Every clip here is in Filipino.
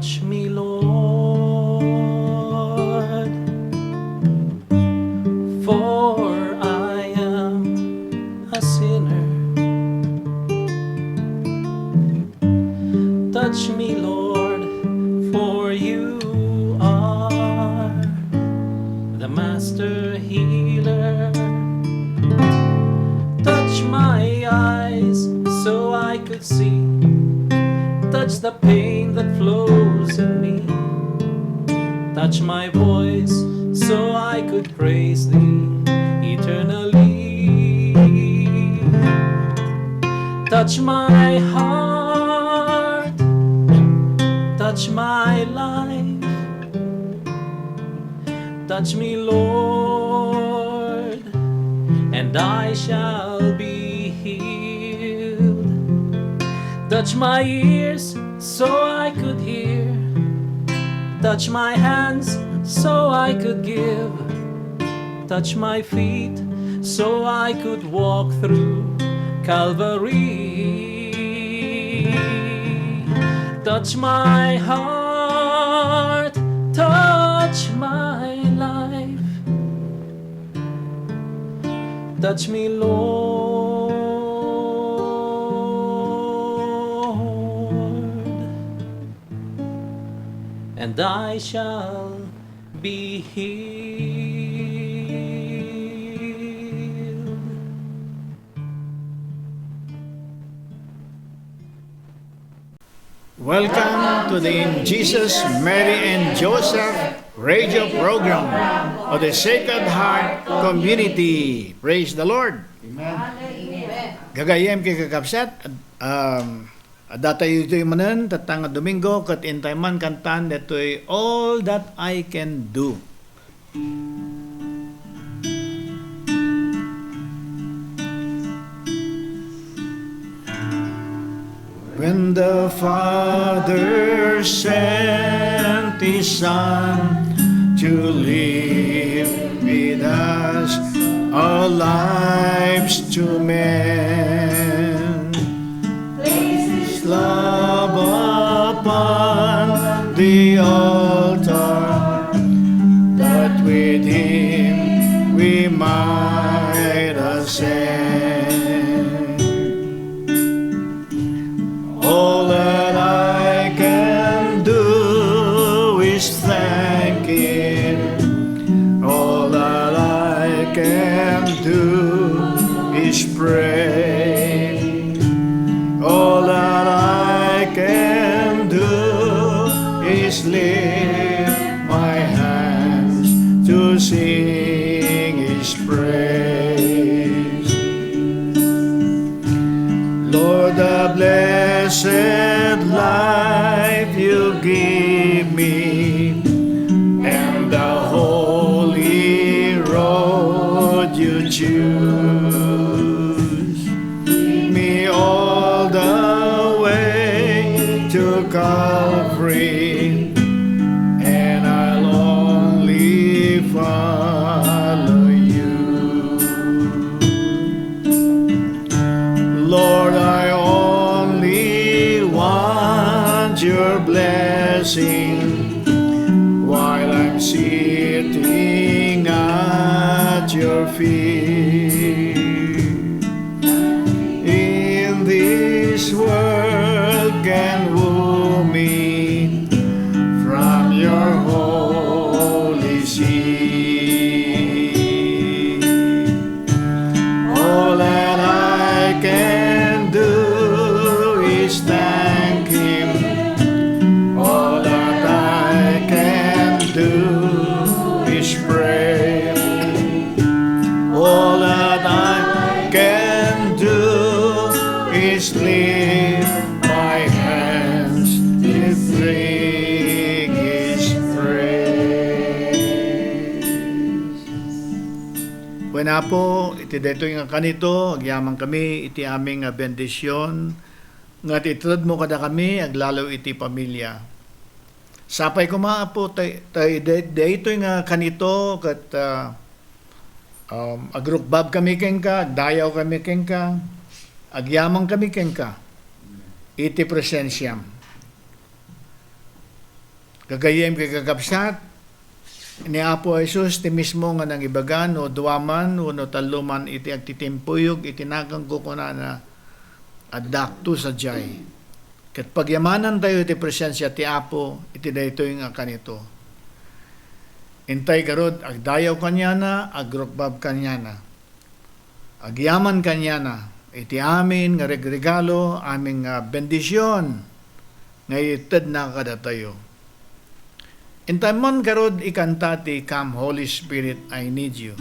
Touch me, Lord, for I am a sinner. Touch me, Lord, for you are the master healer. Touch my eyes so I could see. Touch the pain that flows in me. Touch my voice so I could praise thee eternally. Touch my heart, touch my life. Touch me, Lord, and I shall be healed. Touch my ears so I could hear. Touch my hands so I could give. Touch my feet so I could walk through Calvary. Touch my heart, touch my life. Touch me, Lord, and I shall be healed. Welcome to the In Jesus, Mary, and Joseph radio program of the Sacred Heart Community. Praise the Lord. Gagayem kay kakapsat, data ito'y manan, tatang Domingo, kat intayman kantan, dato'y All That I Can Do. When the Father sent His Son to live with us, our lives to mend, place His love upon the altar, that with Him we might ascend. All that I can do is thank Him. All that I can do is pray. All that I can do is lift my hands to sing His praise. Lord, the blessed life you give me, and the holy road you choose, lead me all the way to Calvary, and I'll only follow you. Lord, I only want your blessing while I'm sitting at your feet. In this world can woo me from your holy seat. All that I can do is thank Him. All that I can do is pray. All that I can do is lift my hands to bring His praise. Buena po, iti dito nga kanito, agyaman kami, iti aming bendisyon, nga titrad mo kada kami, aglalaw iti pamilya. Sapay ko mga po, dito nga kanito, kat agrukbab kami kengka, agdayaw kami kengka, agyaman kami kengka, iti presensyam. Gagayem kay kakabsat, ni Apo Jesus, ti mismo nga nang ibagan, o duwaman, o no taluman, iti agtitimpuyog, itinagang ko na na adakto sa jay. Kat pagyamanan tayo iti presensya ti Apo, iti dayto yung kanito. Intay garod, agdayaw kanya na, agrukbab kanya na. Agyaman kanya na, iti amin nga regalo, aming bendisyon, nga itad na kada tayo. Intay mon garod ikanta ti Come Holy Spirit, I Need You.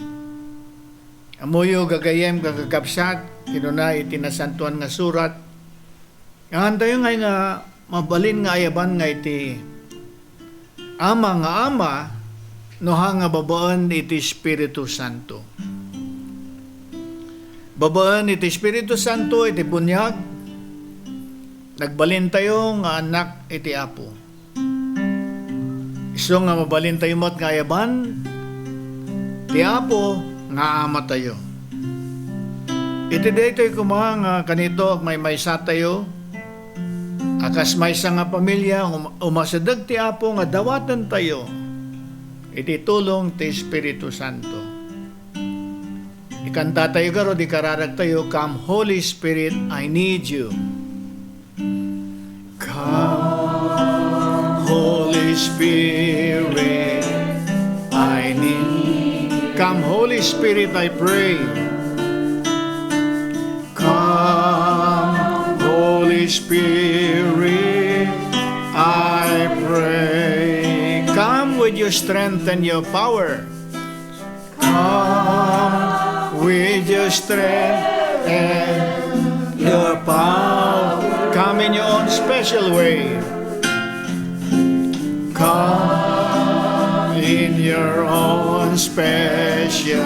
Amuyo gagayem gagagabsat, kinuna iti nasantuan nga surat. Yan tayo nga mabalin nga ayaban nga iti ama nga ama, noha nga babaan iti Espiritu Santo. Babaan iti Espiritu Santo iti bunyag, nagbalin tayo nga anak iti Apo. Iso nga mabalin tayo mo't nga ayaban, ti Apo nga ama tayo. Iti daytoy kuma nga kanito may maysa tayo, akas maysa nga pamilya, umasadag ti Apo nga dawatan tayo, iti tulong ti Espiritu Santo. Ikanta tayo garo, di kararag tayo, Come Holy Spirit, I Need You. Come Holy Spirit, I need. Come Holy Spirit, I pray. Come Holy Spirit, I pray. Come with your strength and your power. Come with your strength and your power. Come in your own special way. Come in your own special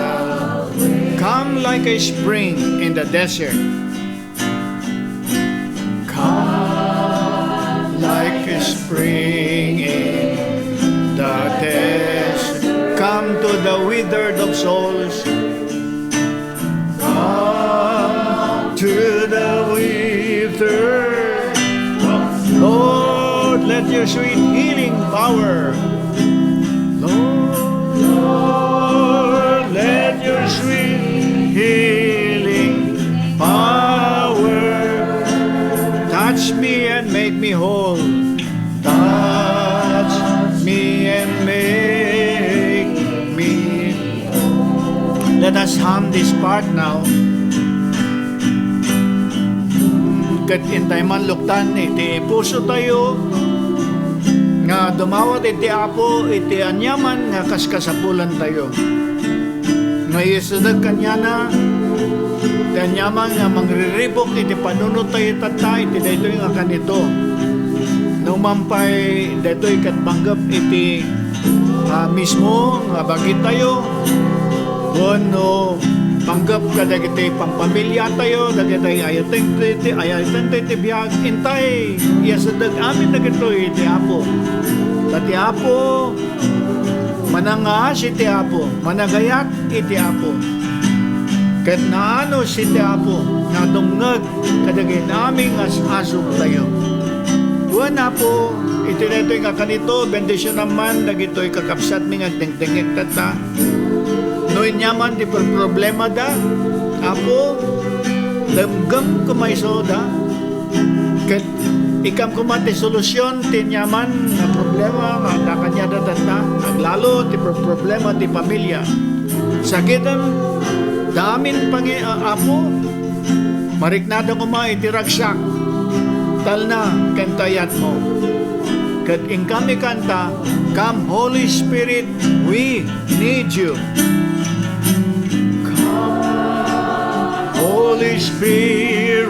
way. Come like a spring in the desert. Come like a spring in the desert. Come to the withered of souls. Come to the withered. Lord, let your sweet healing power, Lord, let your sweet healing power touch me and make me whole. Touch me and make me whole. Let us hum this part now. Kat intay man luktan, iti puso tayo, nga dumawat iti Apo, iti anyaman, nga kaskasapulan tayo. Nga isudag kanya na, iti anyaman, nga mangriribok, iti panunod tayo tata, iti daytoy nga kanito. Nung mampay, daytoy katbanggap, iti mismo, nga bagit tayo, no, panggap ka dagiti pampamilya tayo, dagiti ayaten ti biyag, intay, iasadag amin dagito iti Apo. Tati Apo, manangas iti Apo, managayat iti Apo. Ket naano si iti Apo, nga dungag kadagiti aming asasog tayo. Buwan Apo, iti detoy nga kanito, bendisyon naman, dagito'y kakapsat mi nga dengdengek tata. Noin nyaman di problema da, Apo, damgam kumayso da, ket ikam kumati solusyon ti nyaman nga problema nga nakanya da tata, aglalo ti problema ti pamilya. Sakitan, damin pangi Apo, mariknada kuma iti ragsak, tal na kentayat mo. Ket ingkami kanta, Come Holy Spirit, we need you. Holy Spirit,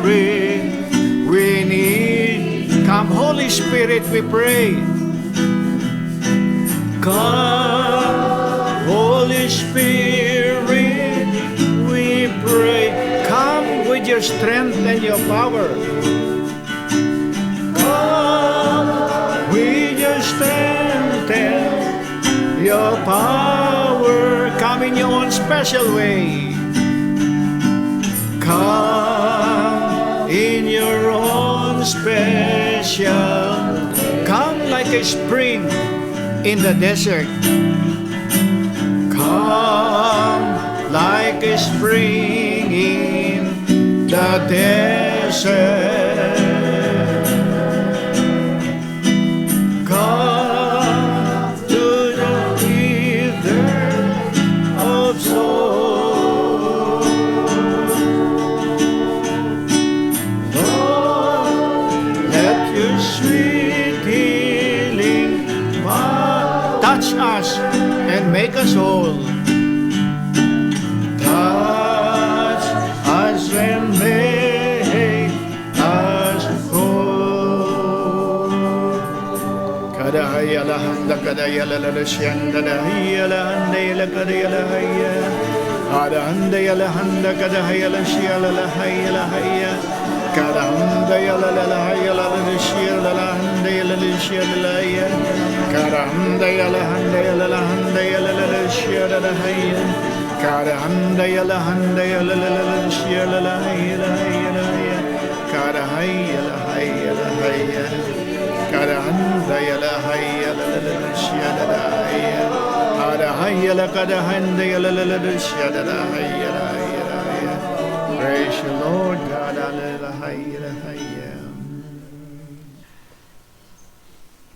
we need. Come, Holy Spirit, we pray. Come, Holy Spirit, we pray. Come with your strength and your power. Come with your strength and your power. Come in your own special way. Come in your own special. Come like a spring in the desert. Come like a spring in the desert. Come to the river of soul. Lord, let your sweet healing power touch us and make us whole. Touch us and make us whole. Kadahaya lahanda kadaya lalasyan kadahaya lahanda ila kadaya lahaya. Kadahanda lahanda kadahaya lasya lahaya lahaya. Kadahanda lahaya lasya lahanda lasya lahaya. Kadahanda lahanda lasya lahaya. Kadahanda lahanda lasya lahaya. Kadahaya lahaya lahaya. Kadahanda lahaya lasya lahaya. Kadahaya kadahanda lasya lahaya. Praise you, Lord God. Hallelujah.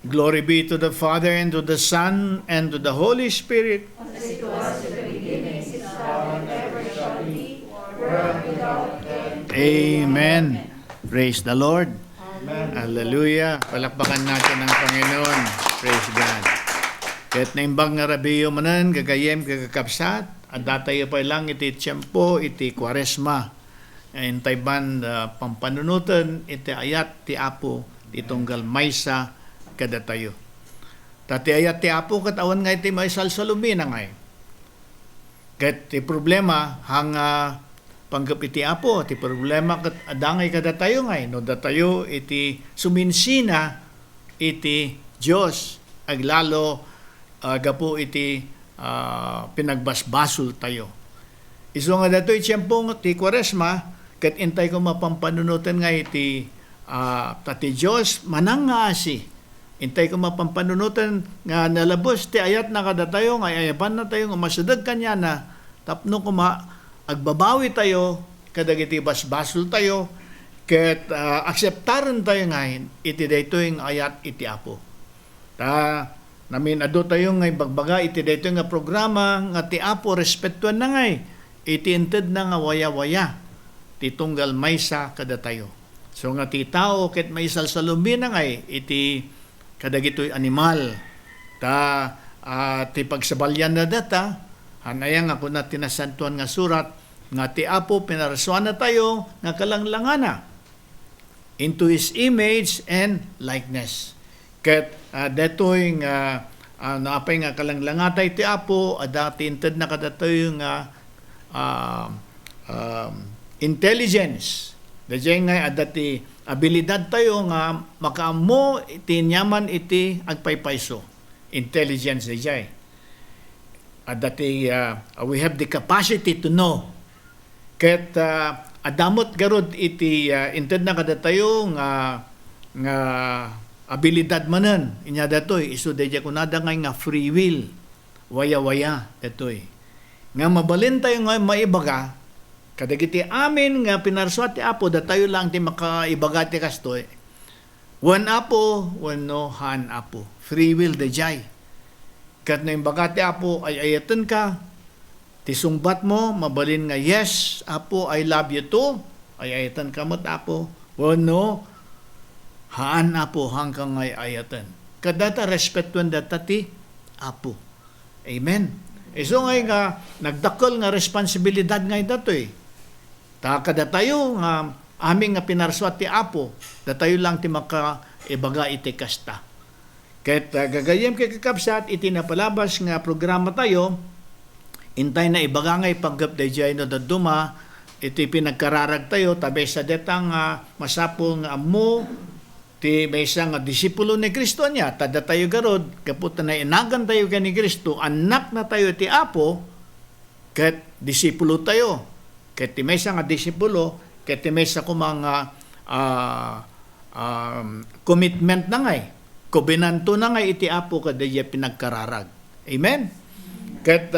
Glory be to the Father, and to the Son, and to the Holy Spirit. As it was in the beginning, is now, and ever shall be, world without end. Amen. Praise the Lord. Amen. Hallelujah. Palakpakan natin ang Panginoon. Praise God. Kahit na imbang nga rabiyo manan, gagayem, gagakapsat, at datayo pa lang iti tiyempo, iti kwaresma. Intay ban pampanunutan, iti ayat ti Apo, ti tunggal maysa kada tayo. Tati ayat ti Apo, katawan nga iti maysal sa lumina nga. Kat ti problema, hang panggap iti Apo, ti problema kat adangay kada tayo nga. No datayo iti suminsina, iti Diyos, aglalo gapo iti pinagbasbasol tayo. Iso nga dato itiyempong ti Kwaresma, kat intay ko mapampanunutan nga iti tati Diyos, manang nga asi. Intay ko mapampanunutan nga nalabos ti ayat na kada tayo, nga ayaban na tayo, nga masudag kanya na, tapno ko agbabawi tayo, kadag iti basbasol tayo, kat akseptaran tayo ngayon, iti dayto yung ayat iti Apo. Namin ado tayo ngay bagbaga iti dayto nga programa nga ti Apo respetuan na ngay iti inted na nga waya-waya ti tunggal maysa kada tayo. So nga ti tao ket maysal sa lumina ngay iti kadagitoy animal ti pagsabalyan na data hanayang ako na tinasantuan nga surat nga ti Apo pinarasuan na tayo nga kalanglangana into His image and likeness. Ket detoy nga naapay nga kalanglangatay ti Apo dati inted na kadatoy nga intelligence. Dajay nga adati abilidad tayo nga makaamo iti nyaman iti agpaypayso. Intelligence dajay. Adati we have the capacity to know. Ket adamot garod iti inted na kadatayo nga abilidad manen inya datoy isu dayjay kunada nga free will waya-waya datoy nga mabalin tayo nga maibaga kadagiti amin nga pinarsuat ti Apo datayo lang ti makaibaga ti kastoy one Apo no han Apo free will dayjay kat na imbaga ti Apo ay ayatan ka ti sungbat mo mabalin nga yes Apo I love you too ay ayatan ka mo Apo no haan Apo hanggang ngay ayatan. Kadata respetuan data ti Apo. Amen. So ngay nga nagdakkel nga responsibilidad ngay datoy. Kada tayo nga aming nga pinarsuat ti Apo, datayo lang ti ibaga iti kasta. Ket gagayem kay kakabsat iti napalabas nga programa tayo, intay na ibaga ngay panggap dayjay no daduma iti pinagkararag tayo tabi sa detang masapol nga ammo ti may isang disipulo ni Kristo niya, tada tayo garod, kaputa na inagan tayo ka ni Kristo, anak na tayo ti Apo, ket disipulo tayo. Ket ti may isang disipulo, ket ti may isang kumang commitment na ngay. Kobenanto na nga iti Apo kada pinagkararag. Amen? Kat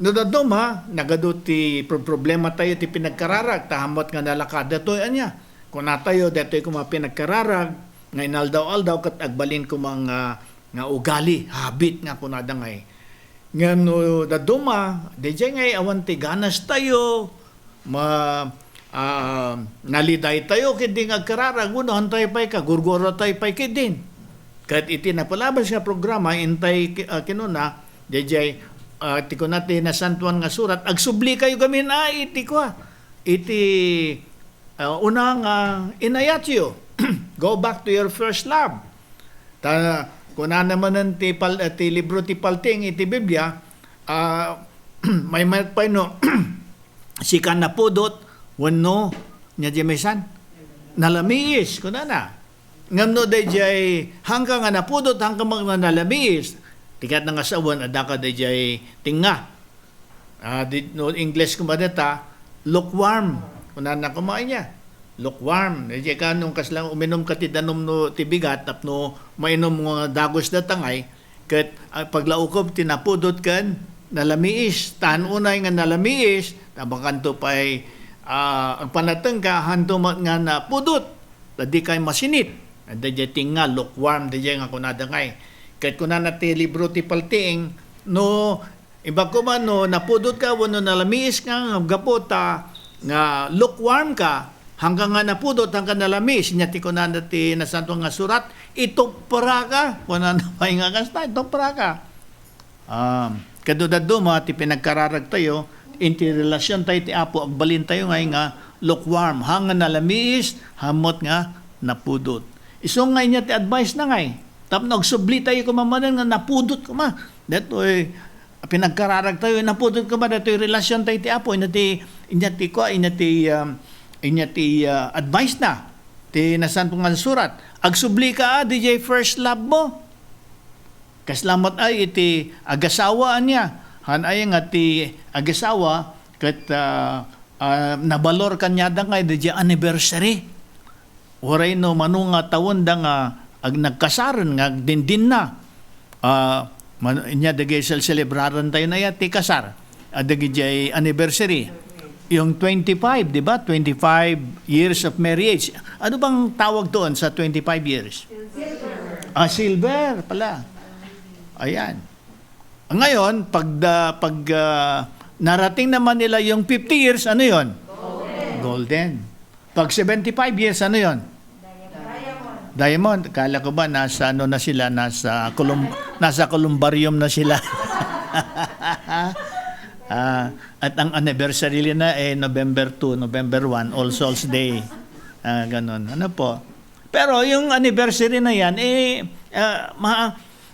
no daduma nagado ti problema tayo ti pinagkararag tahamot nga nalakad datoy anya kun tayo datoy kuma pinagkararag nga inaldaw-aldaw kat agbalin ko mga nga ugali habit nga kunada ngay ngano daduma DJ ngay awan ti ganas tayo naliday tayo kidi nga kararag unahan tayo pay ka gurgoro tayo pay kidin kat iti napalabas nga programa intay kinuna DJ ti ko natin na santuan nga surat agsubli kayo gamin iti ko iti unang inayatyo go back to your first love kuna naman ti libro ti palting iti Biblia may matpay no si kanapudot wano nya jemesan nalamiis kuna na ngamno dayjay hanggang nga napudot hanggang mga nalamiis tikat nga asawan adaka dayjay tinga no English kumadata lukewarm kuna na kumain niya lukewarm dayjay kanong kaslang uminom ka ti danom no tibigat tapno mainom nga dagos na tangay ket paglaukob tinapudot kan nalamiis tan unay nga nalamiis tabakanto pay ang panateng ka hanto nga napudot tadi kay masinit dayjay tinga lukewarm dayjay nga kunada ngay kahit kuna na ti libro ti paltiing, no, iba ko man, no, napudot ka, wano nalamiis ka, gapota, nga lukewarm ka, hanggang nga napudot, hanggang nalamis, niya ti kuna na ti nasanto nga surat, ito para ka, kuna na pahinga ka, ito para ka. Kadudado mo, ti pinagkararag tayo, inti relasyon tayo ti Apo, agbalin tayo nga lukewarm, hanggang nalamis, hamot nga napudot. Iso nga niya ti advice na ngay, tapos nagsubli tayo kumamanan nga napudot ko ma. Dato pinagkararag tayo napudot ko ma dato relasyon tayo ti Apo inati advice na ti nasan po nga surat. Agsubli ka DJ first love mo. Kaslamat ay iti agasawa niya. Han ay nga ti agasawa ket nabalor kanya da nga DJ anniversary. Oray no manunga tawon da nga ag nagkasaran nga dindin na inya dagay celebraran tayo na yati kasar dagay anniversary yung 25 di ba 25 years of marriage ano bang tawag doon sa 25 years silver pala ayan ngayon pag narating naman nila yung 50 years ano yon golden pag 75 years ano yon Diamond, kala ko ba nasa ano na sila, nasa columbarium na sila. At ang anniversary nila November 2, November 1, All Souls Day. Ganon. Ano po? Pero yung anniversary na yan,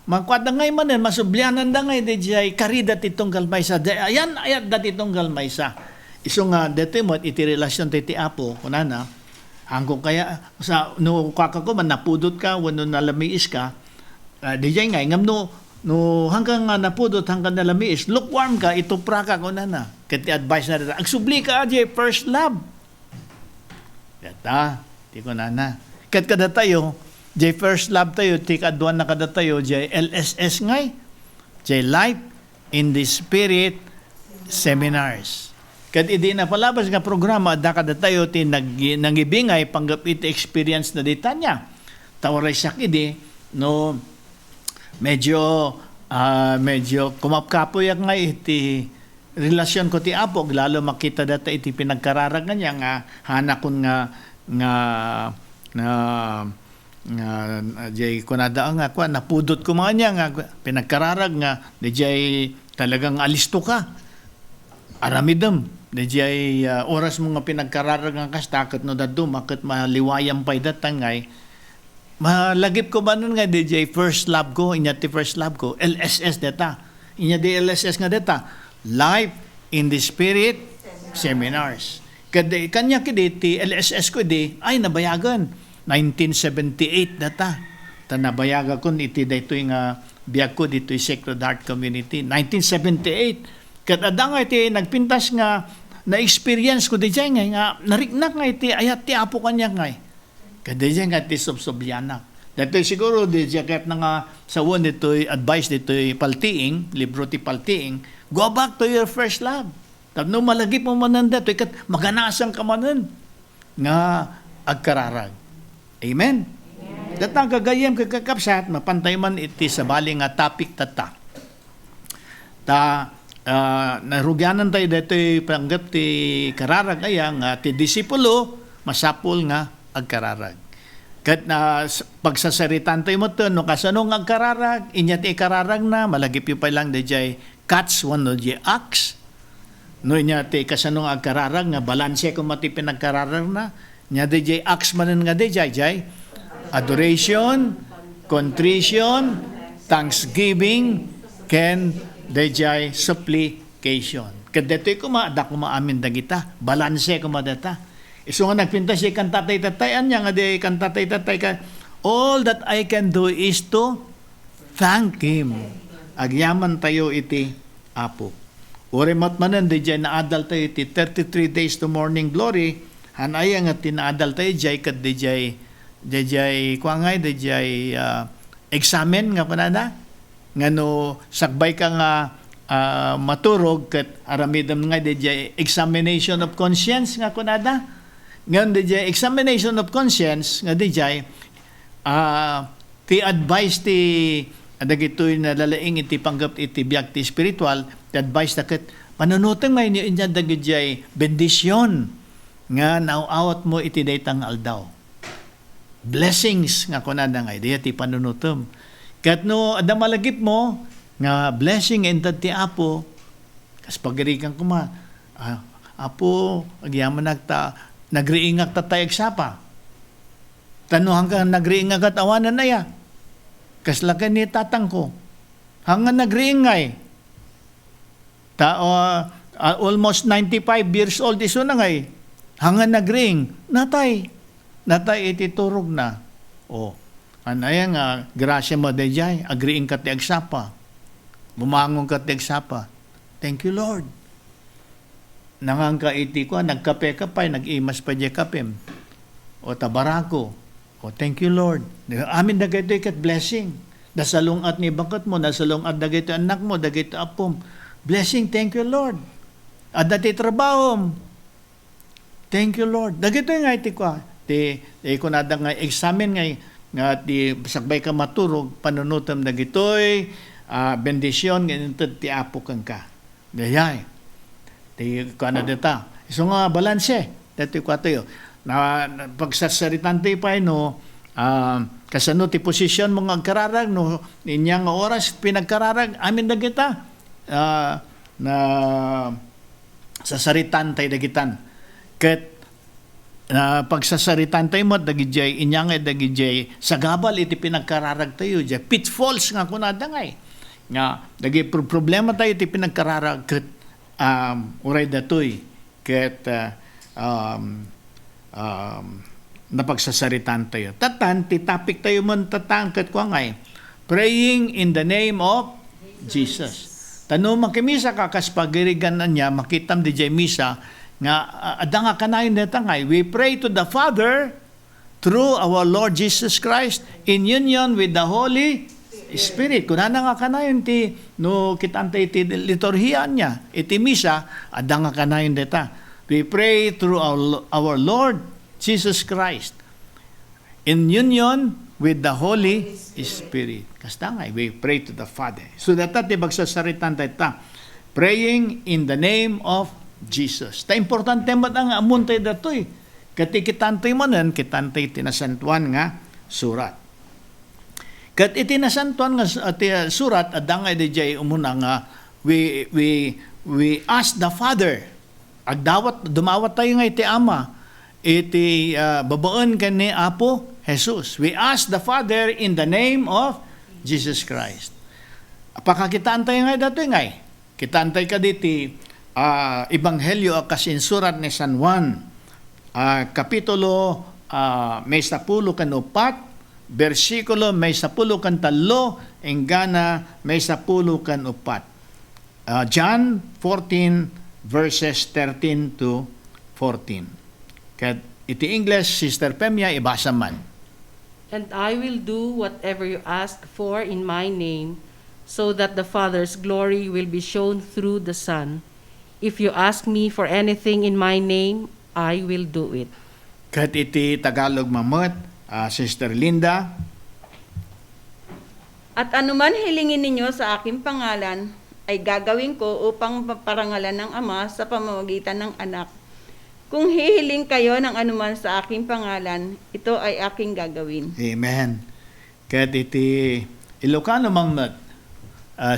magkwada ngay man masublianan da ngay DJ karida titong galmaysa. Ayan, ayat da titong galmaysa. Iso nga, dito mo, iti relasyon ti Apo, kunana, hanggang kaya sa no kaka ko man napudot ka wano nalamiis ka DJ nga ngam no hanggang nga napudot hanggang nalamiis lukewarm ka ito pra ka kunana ket advice na agsubli ka DJ first love data ti kunana ket kada tayo DJ first love tayo ti kadwan na kada tayo DJ LSS ngay DJ Life in the Spirit Seminars. Kat idi na palabas nga programa kada tayo ti nangibingay panggap iti experience na dita niya. Tawaray siya idi no medyo kumapkapoy nga iti relasyon ko ti Apo lalo makita data iti pinagkararag niya nga hanakon nga jay kunada nga kwa napudot ko mga niya nga pinagkararag nga jay talagang alisto ka. Aramidem Diyay oras mo nga pinagkararag ang kastakot no dado makit maliwayang pay datangay malagip ko ba nun nga DJ first love ko inyati first love ko LSS data inyati LSS nga data Life in the Spirit Seminars kanya kidi LSS ko di ay nabayagan 1978 data nabayaga ko iti dito nga biyak ko dito Sacred Heart Community 1978 kat adang iti nagpintas nga na-experience ko di dyan nga nariknak nga iti ayat ti Apo kanya nga. Kat di dyan nga iti subsubyanak. Dito siguro, di jacket na nga sa one dito'y advice dito'y paltiing, libro ti paltiing, go back to your first love. Tapno malagip mo manan dito, ikat maganasan ka manan nga agkararag. Amen? Datang kagayem kakakapsat, mapantay man iti sa bali nga topic tata. Narugyanan tayo dito'y panggap ti kararag ayang ti disipulo, masapul nga agkararag. Kat na pagsasaritan tayo mo to, no kasanong agkararag, inya ti kararag na, malagip yung pa lang dejay cuts one no di axe. No inya ti kasanong agkararag nga balanse kung mati pinagkararag na, nya dejay axe manen nga dejay adoration, contrition, thanksgiving, ken dejay supplication. Kat deto'y da kumaamin dagita, balanse kumadata. Iso nga nagpinta siya kan tatay-tatayan niya nga di kan tatay-tatay ka, all that I can do is to thank Him. Agyaman tayo iti Apo. Urimat manan, di jay naadal tayo iti 33 days to morning glory, hanaya nga tinaadal tayo jay kat di jay kuangay, di jay examen nga panada, nga no sakbay ka nga maturog kat aramidam nga di jay examination of conscience nga kunada. Ngayon, DJ, examination of conscience, nga DJ, ti advice ti, adagito'y nalalaing iti panggap iti biyak ti spiritual, ti advice na kat, manunutang may niyo inya DJ, bendisyon, nga nauawat mo iti daytang aldaw. Blessings, nga kunada nga, di ti panunutom. Kat no, adamalagip mo, nga blessing entad ti Apo, kas pagirikan ko Apo, agyaman nagriingak tatay agsapa. Tano hanggang nagriingak at awanan na ya. Kaslakan ni tatang ko. Hanggang nagriingay. Almost 95 years old iso na ngay. Hanggang nagriing. Natay iti turog na. Anaya nga, grasya mo dayjay, agriing ka ti agsapa. Bumangong ka ti agsapa. Thank you, Lord. Nangangka iti ko, nagkape ka pa, nag-imas pa diya kapim. O tabarako. O thank you Lord. Amin dagito ikat blessing. Nasalong at ni bangkat mo, nasalong at dagito anak mo, dagito apom. Blessing, thank you Lord. At dati trabaho. Thank you Lord. Dagito nga iti ko. Ko nada nga examen nga ti sakbay ka maturog, panunutam dagitoy, bendisyon, ganito ti apo kang ka. Dayay. Ano dita? So nga balanse. Dito ko tayo. Pagsasaritan tayo pa kasano ti posisyon mong agkararag no inyang oras pinagkararag amin na kita na sasaritan tayo dagitan. Ket pagsasaritan tayo mo dagijay inyang dagijay sagabal iti pinagkararag tayo jay pitfalls nga kunada ngay. Nga dagi problema tayo iti pinagkararag ket uray datoy ket napagsasaritan tayo. Tatan, titapik tayo man tatangkat ko ngay. Praying in the name of Jesus. Tano makimisa ka kaspagirigan na niya, makitam di jay misa, nga adang kanayon neta ngay. We pray to the Father through our Lord Jesus Christ in union with the Holy Spirit. Kuna na nga kanayon ti no kitantay ti liturhiya niya iti misa adang nga kanayon deta. We pray through our Lord Jesus Christ in union with the Holy Spirit. Kasta nga we pray to the Father. So data ti bagsasaritan deta praying in the name of Jesus. Ta importante man ang amuntay datoy. Kati kitantay manen kitantay tinasantuan nga surat. Kat itinasantuan nga surat adang ay dijay umuna nga we ask the Father dumawat tayo nga iti Ama iti babaen ken ni Apo Jesus. We ask the Father in the name of Jesus Christ. Apakakitaan tayo nga datoy nga kitantay ka diti Ebanghelyo kasin surat ni San Juan kapitulo may 10 ken 4 versikulo may 10 ken 3 enggana may 10 ken 4. John 14 verses 13 to 14. Kat iti English Sister Pemia ibasa man. And I will do whatever you ask for in my name, so that the Father's glory will be shown through the Son. If you ask me for anything in my name, I will do it. Kat iti Tagalog mamot, Sister Linda. At anuman hilingin ninyo sa aking pangalan, ay gagawin ko upang parangalan ng Ama sa pamamagitan ng Anak. Kung hihiling kayo ng anuman sa aking pangalan, ito ay aking gagawin. Amen. Kat iti Ilocano mamot,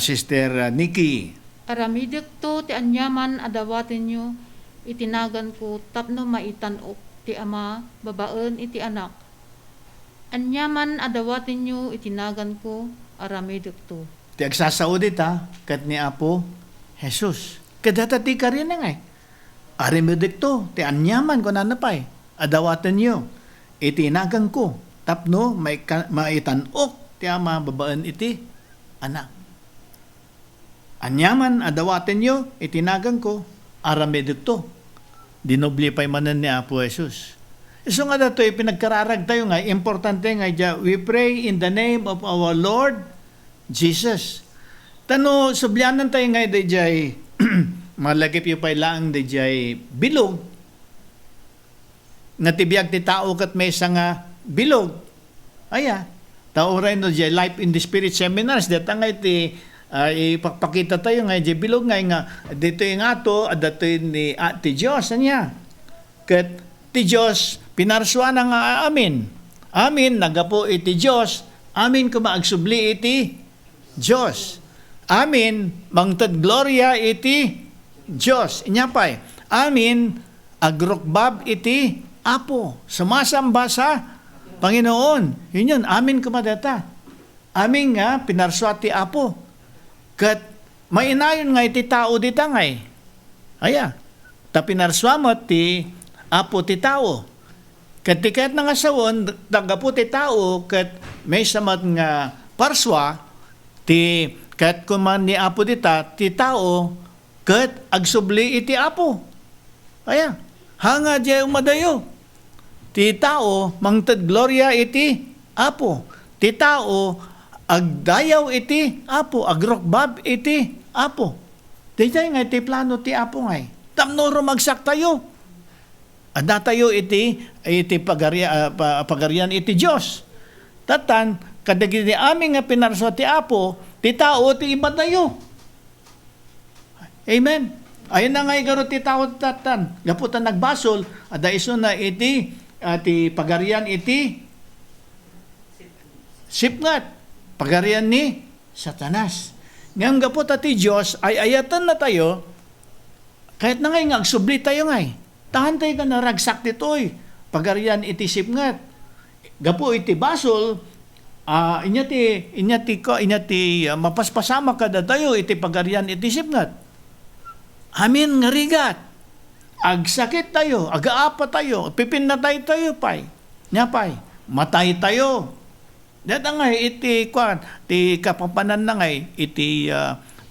Sister Nikki. Aramidek to ti anyaman adawatin nyo, itinagan ko tapno maitanok ti ama, babaen iti anak. Anyaman adawatin nyo, itinagan ko, aramidek to. Ti agsasaudit kat ni Apo Jesus. Kadata ti ka rin nga Arimedik to, ti anyaman ko nanapay, adawatan nyo, itinagan ko, tapno maitanok ti ama, babaen iti anak. Anyaman adawaten nyo, itinagan ko, aramedek to. Dinobli pa'y manan ni Apo Jesus. So nga dato, pinagkararag tayo nga, importante nga, we pray in the name of our Lord Jesus. Tano, sublyanan tayo nga, dayjay, malagip yung pa'y lang, dayjay, bilog. Nga tibiyag ti tao kat may isang bilog. Aya, tao rin no, Life in the Spirit seminars, data nga iti, ipakpakita tayo nga, bilog nga, dito yung ato, dito ni ti Diyos, anya. Kat, ti Diyos, pinarswa na nga amin. Amin, nagapo iti Diyos, amin kumaagsubli iti Diyos. Amin, mangtad gloria iti Diyos. Inyapay, amin, agrokbab iti Apo. Sumasamba sa Panginoon. Yun yun, amin kumadata. Amin nga, pinarswa ti Apo. Kat mainayon nga iti tao dita ngay. Aya, ta pinarswa ti Apo ti tao. Kat tikat nga sawon, tagapo ti tao, kat may samat nga parswa, ti kat kuman ni Apo dita, ti tao, kat agsubli iti Apo. Aya, hanga diya umadayo. Ti tao, mangtad gloria iti Apo. Ti tao, agdayaw iti Apo, agrokbab iti Apo. Diyay nga iti plano ti Apo ngay. Tamnoro magsak tayo. Ada tayo iti pagarian iti Diyos. Tatan, kadagi ni aming nga pinarso ti Apo, ti tao ti iba tayo. Amen. Ayun na nga igaro ti tao tatan. Gaputan nagbasol, ada iso na iti pagarian iti sipngat. Pagarian ni Satanas. Ngayong gapot ati Diyos ay ayatan na tayo, kahit na ngayon agsubli tayo ngay. Tahan tayo ka naragsak dito'y. Pagarian iti sipngat. Gapo iti basol, inyati mapaspasama ka da tayo iti pagarian iti sipngat. Amin nga rigat. Agsakit tayo, agaapa tayo, pipinatay tayo pay. Nyapay, matay tayo. Data nga iti ti kapapanan na nga iti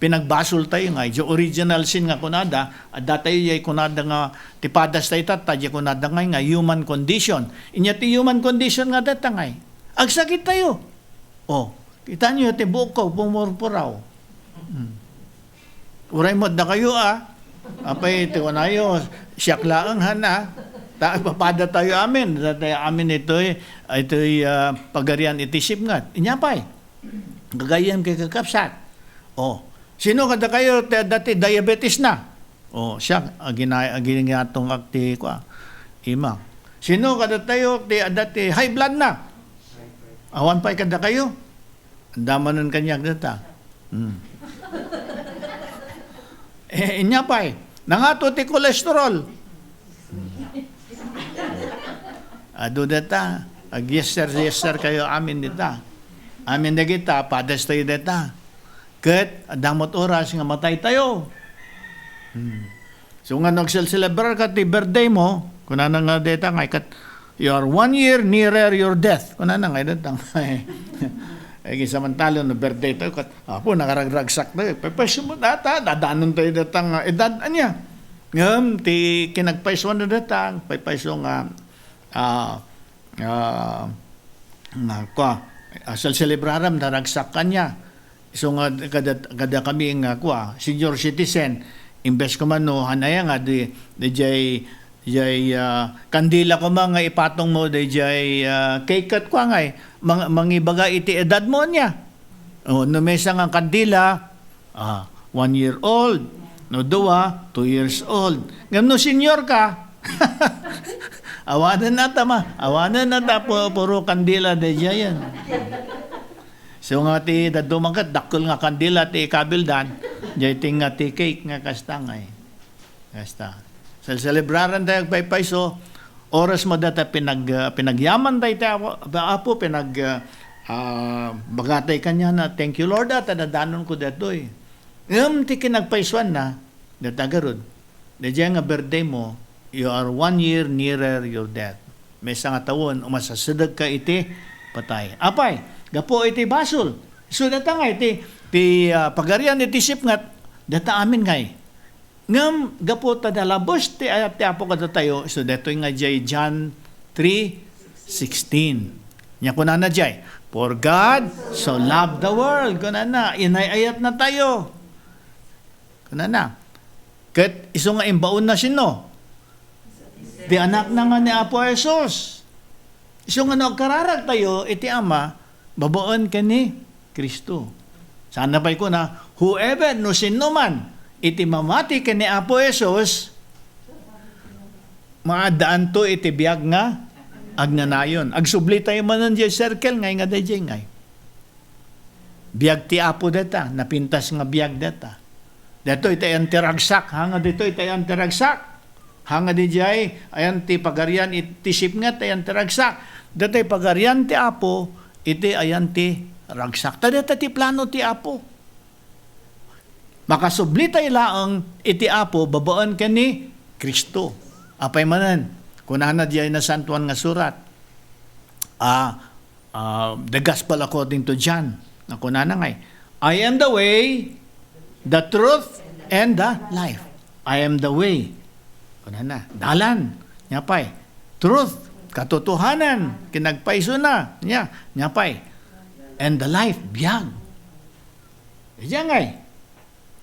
pinagbasol tayo nga yung original sin nga kunada data yay kunada nga ti padas tayo tatadya kunada nga human condition. Inya ti human condition nga data nga agsakit tayo. Oh, kita nyo ti buko pumurpuraw. Uray mo na kayo apay ti kunayo siyak laang hana. Papada tayo amin. Amin ito'y pagarian iti sipngat. Inyapay. Gagayan kay kakapsat. O, sino kada kayo dati diabetes na? O, siya, ginatong akti ko. Ima. Sino kada tayo dati high blood na? Awan pa'y kada kayo? Andaman nun kanyag data. Inyapay. Nangato ti kolesterol. Ado data, yes sir kayo amin dita. Amin na kita, padas tayo data. Kat, damot oras nga matay tayo. So nga nagsel-celebrar ka ti birthday mo, kuna na nga data nga, kat, you are 1 year nearer your death. Kuna na nga data. Ay, samantalo na birthday tayo, kat, apo, nakaragragsak tayo. Pagpasyo mo data, dadanon tayo data nga, edad, anya. Ngam, ti kinagpaiso na data, pagpaiso nga, nga kwa asal celebraram naragsak kanya. So nga kada kami nga kwa senior citizen imbes ko man no hanaya nga di jay kandila ko nga ipatong mo di jay cake cut kwa nga mangibaga iti edad mo niya. O no mesa nga kandila 1 year old, no 2 years old. Ngam no senior ka. Awanan na puro kandila de jayan. So nga ti dadumangkat dakkel nga kandila ti kabildan, jay ting nga ti cake nga kastangay. Kasta. Sa celebraran tayo paypayso, oras mo data pinagyaman tayo apo bagatay kanya na thank you Lord at nadanon ko datoy. Ti kinagpaisuan na datagarod. Dajay nga birthday mo, you are 1 year nearer your death. May nga tawon umasasadag ka iti patay. Apay, gapo iti basol. So data nga iti pagarian iti sipngat data amin ngay. Ngam gapo ta dalabos ti ayat ti apo kada tayo. So datoy nga jay John 3:16. Nya kunana jay, for God so loved the world. Kunana inay-ayat na tayo. Kunana. Ket iso nga imbaon na sino? Di anak na nga ni Apo Jesus. Iso nga nagkararag tayo, iti ama, babaon ka ni Kristo. Sana pa'y ko na, whoever no sino man, iti mamati ka ni Apo Jesus, maadaan to iti biyag nga, agnanayon. Agsubli tayo manan di circle, ngay nga dayjay ngay. Biyag ti Apo data, napintas nga biyag data. Dato iti ayan tiragsak, hanga dito iti ayan tiragsak. Hanga di jay, ayan ti pagarian iti sipngat, ayan ti ragsak. Dati pagarian ti Apo, iti ayan ti ragsak. Tadata ti plano ti Apo. Makasubli tayo laang iti Apo, babaan ka ni Kristo. Apay manan, kunana di ay nasantuan nga surat. The Gospel according to John. Na kunana ngay, I am the way, the truth, and the life. I am the way. Kunana, dalan, nyapay, truth, katotohanan, kinagpaiso na, nyapay, and the life, biyag. Diyan ngay,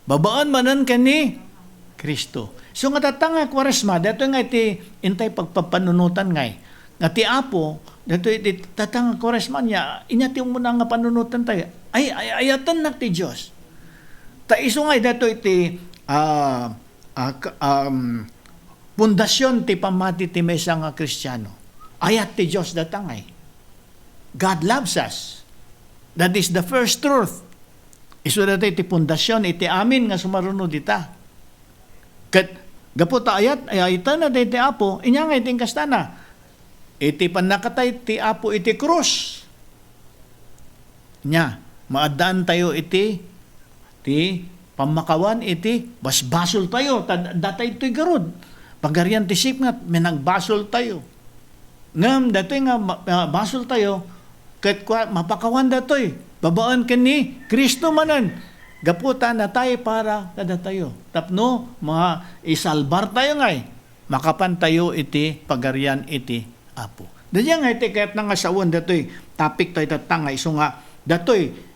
babaan manan ka ni Kristo. So nga tatanga kwaresma, dato nga iti intay pagpapanunutan ngay, nga ti Apo, dato iti tatanga kwaresma niya, inyati mo na nga panunutan tayo, ayatan na ti Diyos. Ta iso ngay dato iti, pundasyon ti pamati ti mesa nga Kristiyano. Ayat ti Diyos datangay. God loves us. That is the first truth. Isu dati ti pundasyon iti amin nga sumarunod ita. Ket gapo ta ayat ayatan na ti Apo inya nga iting kastana. Iti panakatay ti Apo iti krus. Nya maadaan tayo iti pamakawan iti basbasol tayo datay ito'y garod. Pagarian ti sipngat, may nagbasol tayo. Ngam, dato'y nga basol tayo, kat mapakawan dato'y, babaan ka ni Kristo manan. Gaputa na tayo para kada tayo. Tapno, isalbar tayo ngay. Makapan tayo iti pagarian iti Apo. Dadya nga iti kahit nga sawan dato'y topic tayo tatangay. So nga, dato'y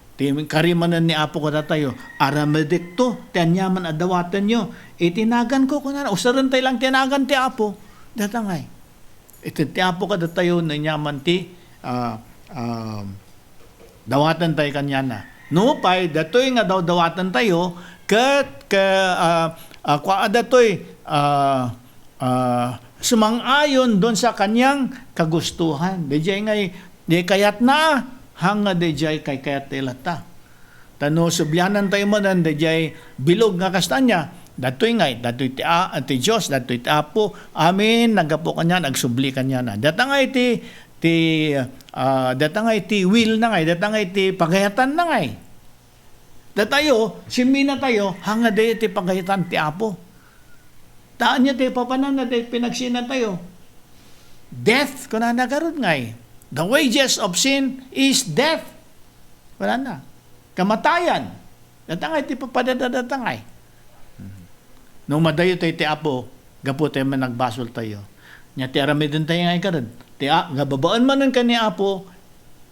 karimanan ni Apo ko tayo, aramedikto, tanyaman adawatan nyo, itinagan ko kunana, usaran tayo lang tinagan ti Apo, datangay. Iti ti Apo ka tayo, nanyaman ti, dawatan tayo kanya na. No, pay, datoy nga dawatan tayo, datoy, sumang-ayon doon sa kanyang kagustuhan. Diyay ngay, di kayat na, hanga dejay kay kayat ilata. Tano subyanan tayo manan dejay bilog nga kastanya. Datoy ngay, datoy ti Diyos, datoy ti Apo. Amin, nagapo kanya, nagsubli kanya na. Datangay ti will na ngay, datangay ti pagayatan na ngay. Datayo, simina tayo, hanga de ti pagayatan ti Apo. Taan niya ti papanan na ti pinagsina tayo. Death, kuna nagarod ngay. The wages of sin is death. Wala na. Kamatayan. Datangay, ti papadadadatangay. Nung madayo tayo ti Apo, gapo tayo man nagbasol tayo. Nya ti aramidin tayo ngay karad. Nga babaan manan ka ni Apo,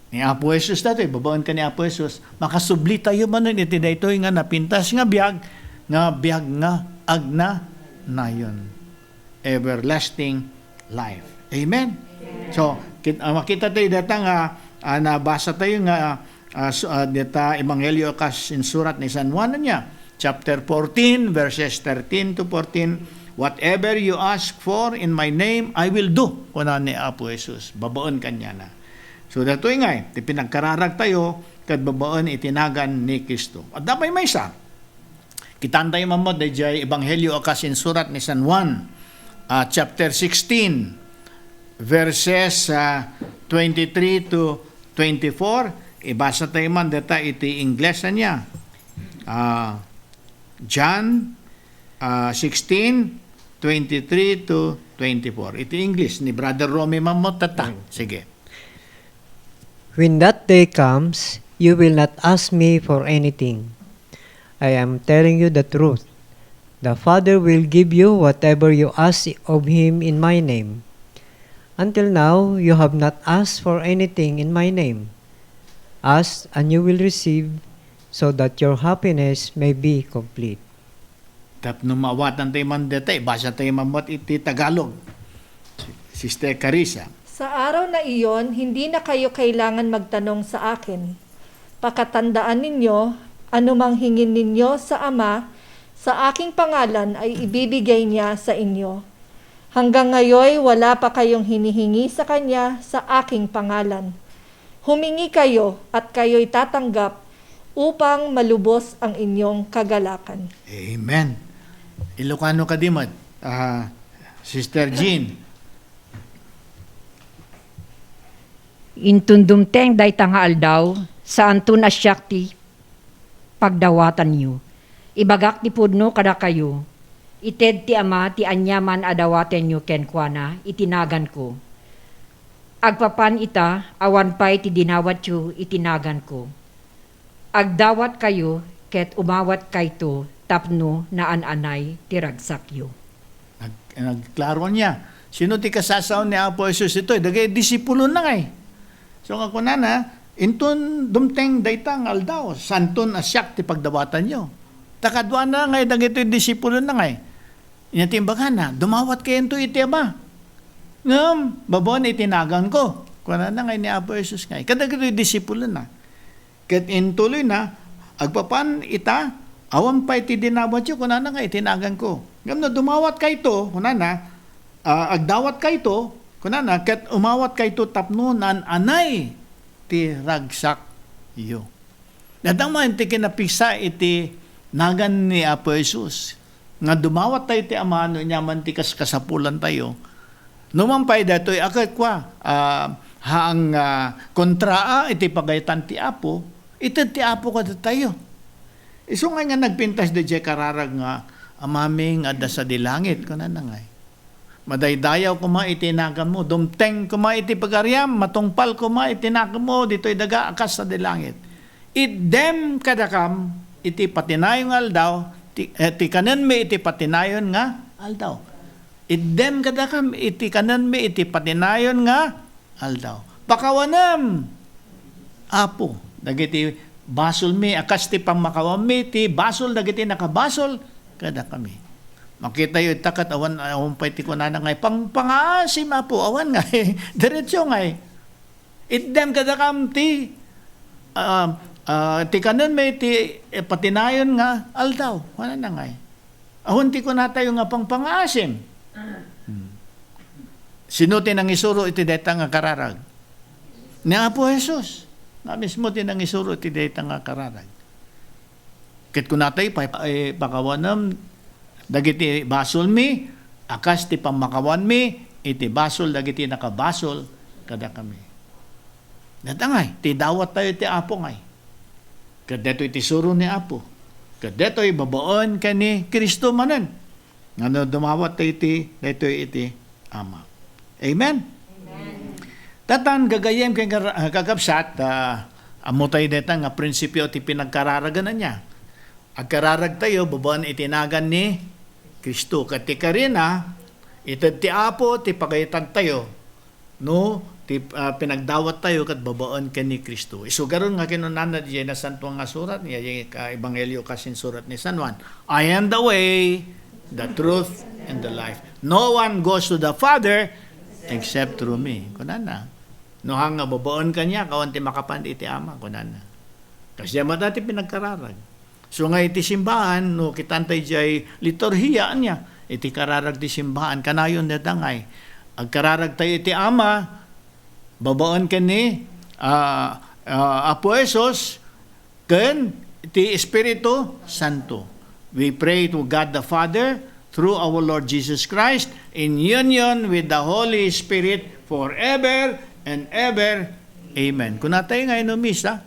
Ni Apo Jesus dati, babaon ka ni Apo Jesus, makasubli tayo manon iti daytoy nga napintas nga biyag nga agna nayon. Everlasting life. Amen. So, makita tayo data nga nabasa tayo nga data Ebanghelyo kas insurat ni San Juan niya, chapter 14 verses 13 to 14. Whatever you ask for in my name, I will do. Kuna ni Apo Jesus, babaon kanya na. So datoy nga, pinagkararag tayo kad babaon itinagan ni Kristo. At dapat may isa. Kitantay mamod dayjay Ebanghelyo akas insurat ni San Juan, chapter 16 verses 23 to 24. Ibasa tayo man data iti Ingles niya. John 16 23 to 24. Ito English ni Brother Romy mamot tata. Sige. When that day comes, you will not ask me for anything. I am telling you the truth. The Father will give you whatever you ask of Him in my name. Until now, you have not asked for anything in my name. Ask and you will receive, so that your happiness may be complete. Tap numawatan tayo man dito, basa tayo mamot iti Tagalog. Sister Carissa. Sa araw na iyon, hindi na kayo kailangan magtanong sa akin. Pakatandaan ninyo, anumang hingin ninyo sa Ama, sa aking pangalan ay ibibigay niya sa inyo. Hanggang ngayon, wala pa kayong hinihingi sa Kanya sa aking pangalan. Humingi kayo at kayo'y tatanggap upang malubos ang inyong kagalakan. Amen. Ilocano ka dimod. Sister Jean. Intundumteng daytang nga aldaw, saan to na syakti pagdawatan niyo. Ibagak ti pudno kada kayo, ited ti ama ti anyaman adawaten niyo kenkwana, itinagan ko. Agpapan ita, awan pay ti dinawat yu, itinagan ko. Agdawat kayo, ket umawat kayto, tapno na ananay ti ragsak yu. Nagklaro niya. Sino ti kasasaw ni Apo Jesus ito? Dagay disipulo na ngay. So nga kunana, intun dumteng daytang aldaw, santon asyak ti pagdawatan nyo. Takadwa na ngay, dagito yung disipulo na ngay. Inatimbagan na, dumawat kayo ito iti ama. Ngam, babon itinagan ko. Kunana ngay ni Apo Jesus ngay. Kadagito yung disipulo na. Kat intuloy na, agpapan ita, awan pa iti dinawat nyo, kunana ngay itinagan ko. Ngam na dumawat kayo ito, kunana, agdawat kayo ito, kunana, kat umawat kayo ito tapno nan anay ti ragsak iyo. Nadama iti kinapisa iti nagan ni Apo Jesus. Nga dumawat tayo ti amano niya man ti kasapulan tayo. Numampay datoy akat kwa haang kontraa iti pagaytan ti Apo, iti ti Apo kada tayo. Iso nga nagpintas de kararag nga amaming adda sa dilangit kunana ngay. Madaydayaw kuma itinagan mo, dumteng kuma iti pagaryam, matungpal kuma itinagan mo, dito'y daga akas sa dilangit. Idem kadakam, iti patinayon nga aldaw, ti kanan mi iti patinayon nga aldaw. Idem kadakam, iti kanan mi iti patinayon nga aldaw. Pakawanam, Apo, dagiti basol mi, akas ti pamakawam mi, ti basol, dagiti nakabasol, kada kami. Makita yun, takat awan pa'y ti kunana ngay, pangaasim Apo, awan ngay, diretsyo ngay. Idem kadakam ti, ti kanan may ti patinayon nga aldaw, wala na ngay. Ahon ti kunatayo nga pangaasim. Sino ti nang isuro iti deta nga kararag? Ni Apo Jesus. Na mismo ti nang isuro iti deta nga kararag. Kit kunatay, pakawanam, dagiti basol mi, akas ti pamakawan mi, iti basol dagiti nakabasol, kada kami. Natangay, ti dawat tayo ti Apo ngay. Kadeto iti suro ni Apo. Kadeto babaon ka ni Kristo manan. Nga dumawat tayo iti Ama. Amen? Tatan, gagayem kay kakapsat, amo tayo deta nga prinsipyo ti pinagkararaganan niya. Agkararag tayo, babaon itinagan ni Kristo. Katika rin itad ti Apo, ti pagayatan tayo. No, pinagdawat tayo kat babaon ken ni Kristo. Isugaron nga kinunana diya na santo nga surat niya, yung ebanghelyo kasin surat ni San Juan. I am the way, the truth, and the life. No one goes to the Father except through me. Kunana. No hanga babaon kanya, kawanti makapan iti ama. Kunana. Kasi yaman dati pinagkararag. So nga iti simbahan, no, kitantay jay liturhiya niya, iti kararag ti simbahan, kanayon na tangay. Agkararag tayo iti ama, babaon ka ni Apo Jesus, ken iti Espiritu Santo. We pray to God the Father through our Lord Jesus Christ in union with the Holy Spirit forever and ever. Amen. Kung natay nga inumisa,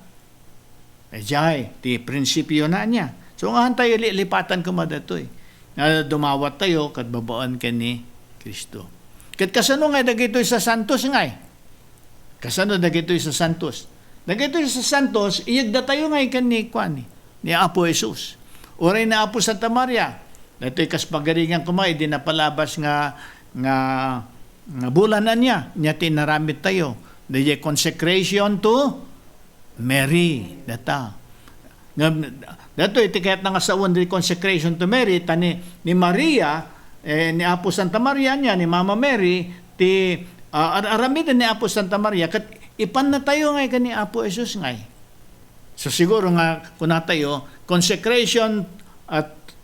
jay, ti prinsipyo na niya. So nga tayo lipatan ko madatoy. Na dumawat tayo kat babaon ka ni Kristo. Kat kasano nga dagitoy sa Santos ngay? Kasano dagitoy sa Santos? Dagitoy sa Santos, iyagda tayo ngay kan ni Kwani, ni Apo Jesus. Oray na Apo Santa Maria. Datoy kas pagaringan kumay, di napalabas nga bulanan niya. Niya tinaramit tayo. The consecration to Mary. Datoy, tikayat na nga sa the consecration to Mary, tani ni Maria, ni Apo Santa Maria niya, ni Mama Mary, aramidan ni Apo Santa Maria, kat ipan na tayo ngay kani Apo Jesus ngay. So siguro nga, kung tayo, consecration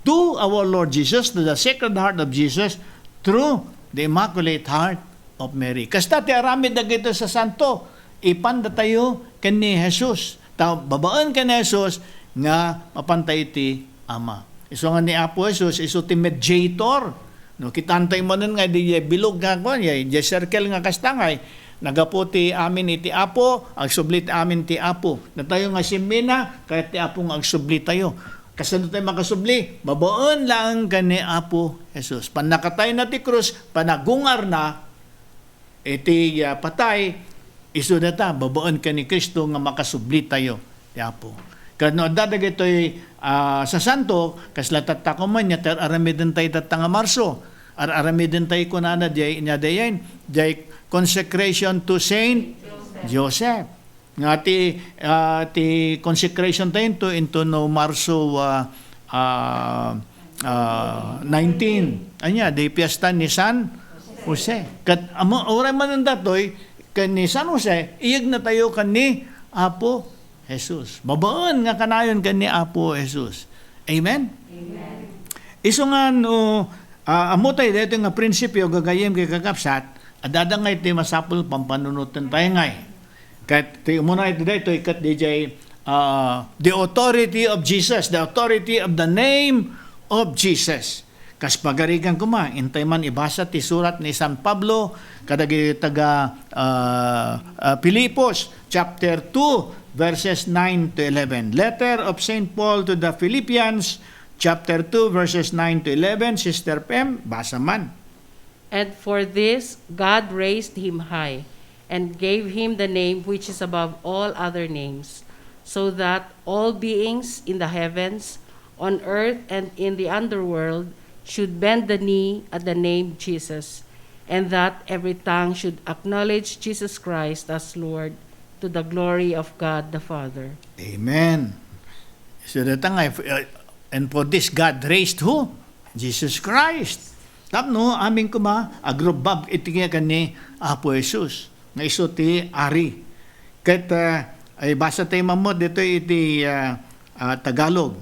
to our Lord Jesus, to the Sacred Heart of Jesus, through the Immaculate Heart of Mary. Kasta ti aramid na gito sa Santo, ipan na tayo kani Jesus. Babaan kani Jesus, nga mapantay ti Ama. Iso nga ni Apo Jesus, iso ti mediator. No, kitantay mo nun nga, di bilog nga ko, di circle nga kastangay. Nagaputi amin iti Apo, agsublit amin ti Apo. Na tayo nga simina, kaya ti Apo nga agsublit tayo. Kasano tayo makasubli? Babaon lang ka ni Apo Jesus. Panakatay na ti krus, panagungar na, iti patay, iso na ta, babaon ka ni Kristo nga makasubli tayo ti Apo. Kano dadag ito'y sa Santo, kaslatatta ko man niya, aramidin tayo tatanga Marso. Aramidin tayo kunana diay inyadayan, diay consecration to Saint Joseph. Nga ti consecration tayo into no Marso 19. Anya, di piyesta ni San Jose. Kat oray man datoy, kan ni San Jose, iyag na tayo kan ni Apo Jesus. Babaan nga kanayon kan ni Apo Jesus. Amen? Amen. Iso nga no, amutay dito nga prinsipyo gagayem kay kakapsat, adadangay ti masapul pampanunutan tayo ngay. Kat ti umuna ito dito, ikat DJ, the authority of Jesus, the authority of the name of Jesus. Kas pagarigan ko ma, intay man ibasa ti surat ni San Pablo, kadagi taga Pilipos, chapter 2, verses 9 to 11. Letter of St. Paul to the Philippians, chapter 2, verses 9 to 11. Sister Pem, basa man. And for this God raised him high, and gave him the name which is above all other names, so that all beings in the heavens, on earth, and in the underworld should bend the knee at the name Jesus, and that every tongue should acknowledge Jesus Christ as Lord, to the glory of God the Father. Amen. So that and for this God raised who? Jesus Christ. Tapno, aming kuma, agrobab itinga ka ni Apo Jesus. Nga iso ti Ari. Kahit ay basa tayo mamod, dito iti Tagalog.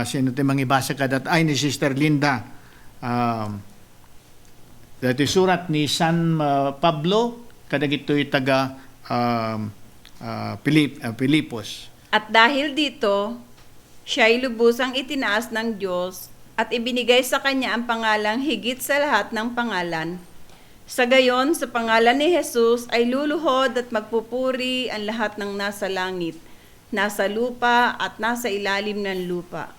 Sino tayo mangibasa ka dat? Ay, ni Sister Linda. Dito surat ni San Pablo, kadag ito'y taga Pilipos. At dahil dito, siya'y lubusang itinaas ng Diyos at ibinigay sa kanya ang pangalang higit sa lahat ng pangalan. Sa gayon, sa pangalan ni Jesus ay luluhod at magpupuri ang lahat ng nasa langit, nasa lupa at nasa ilalim ng lupa.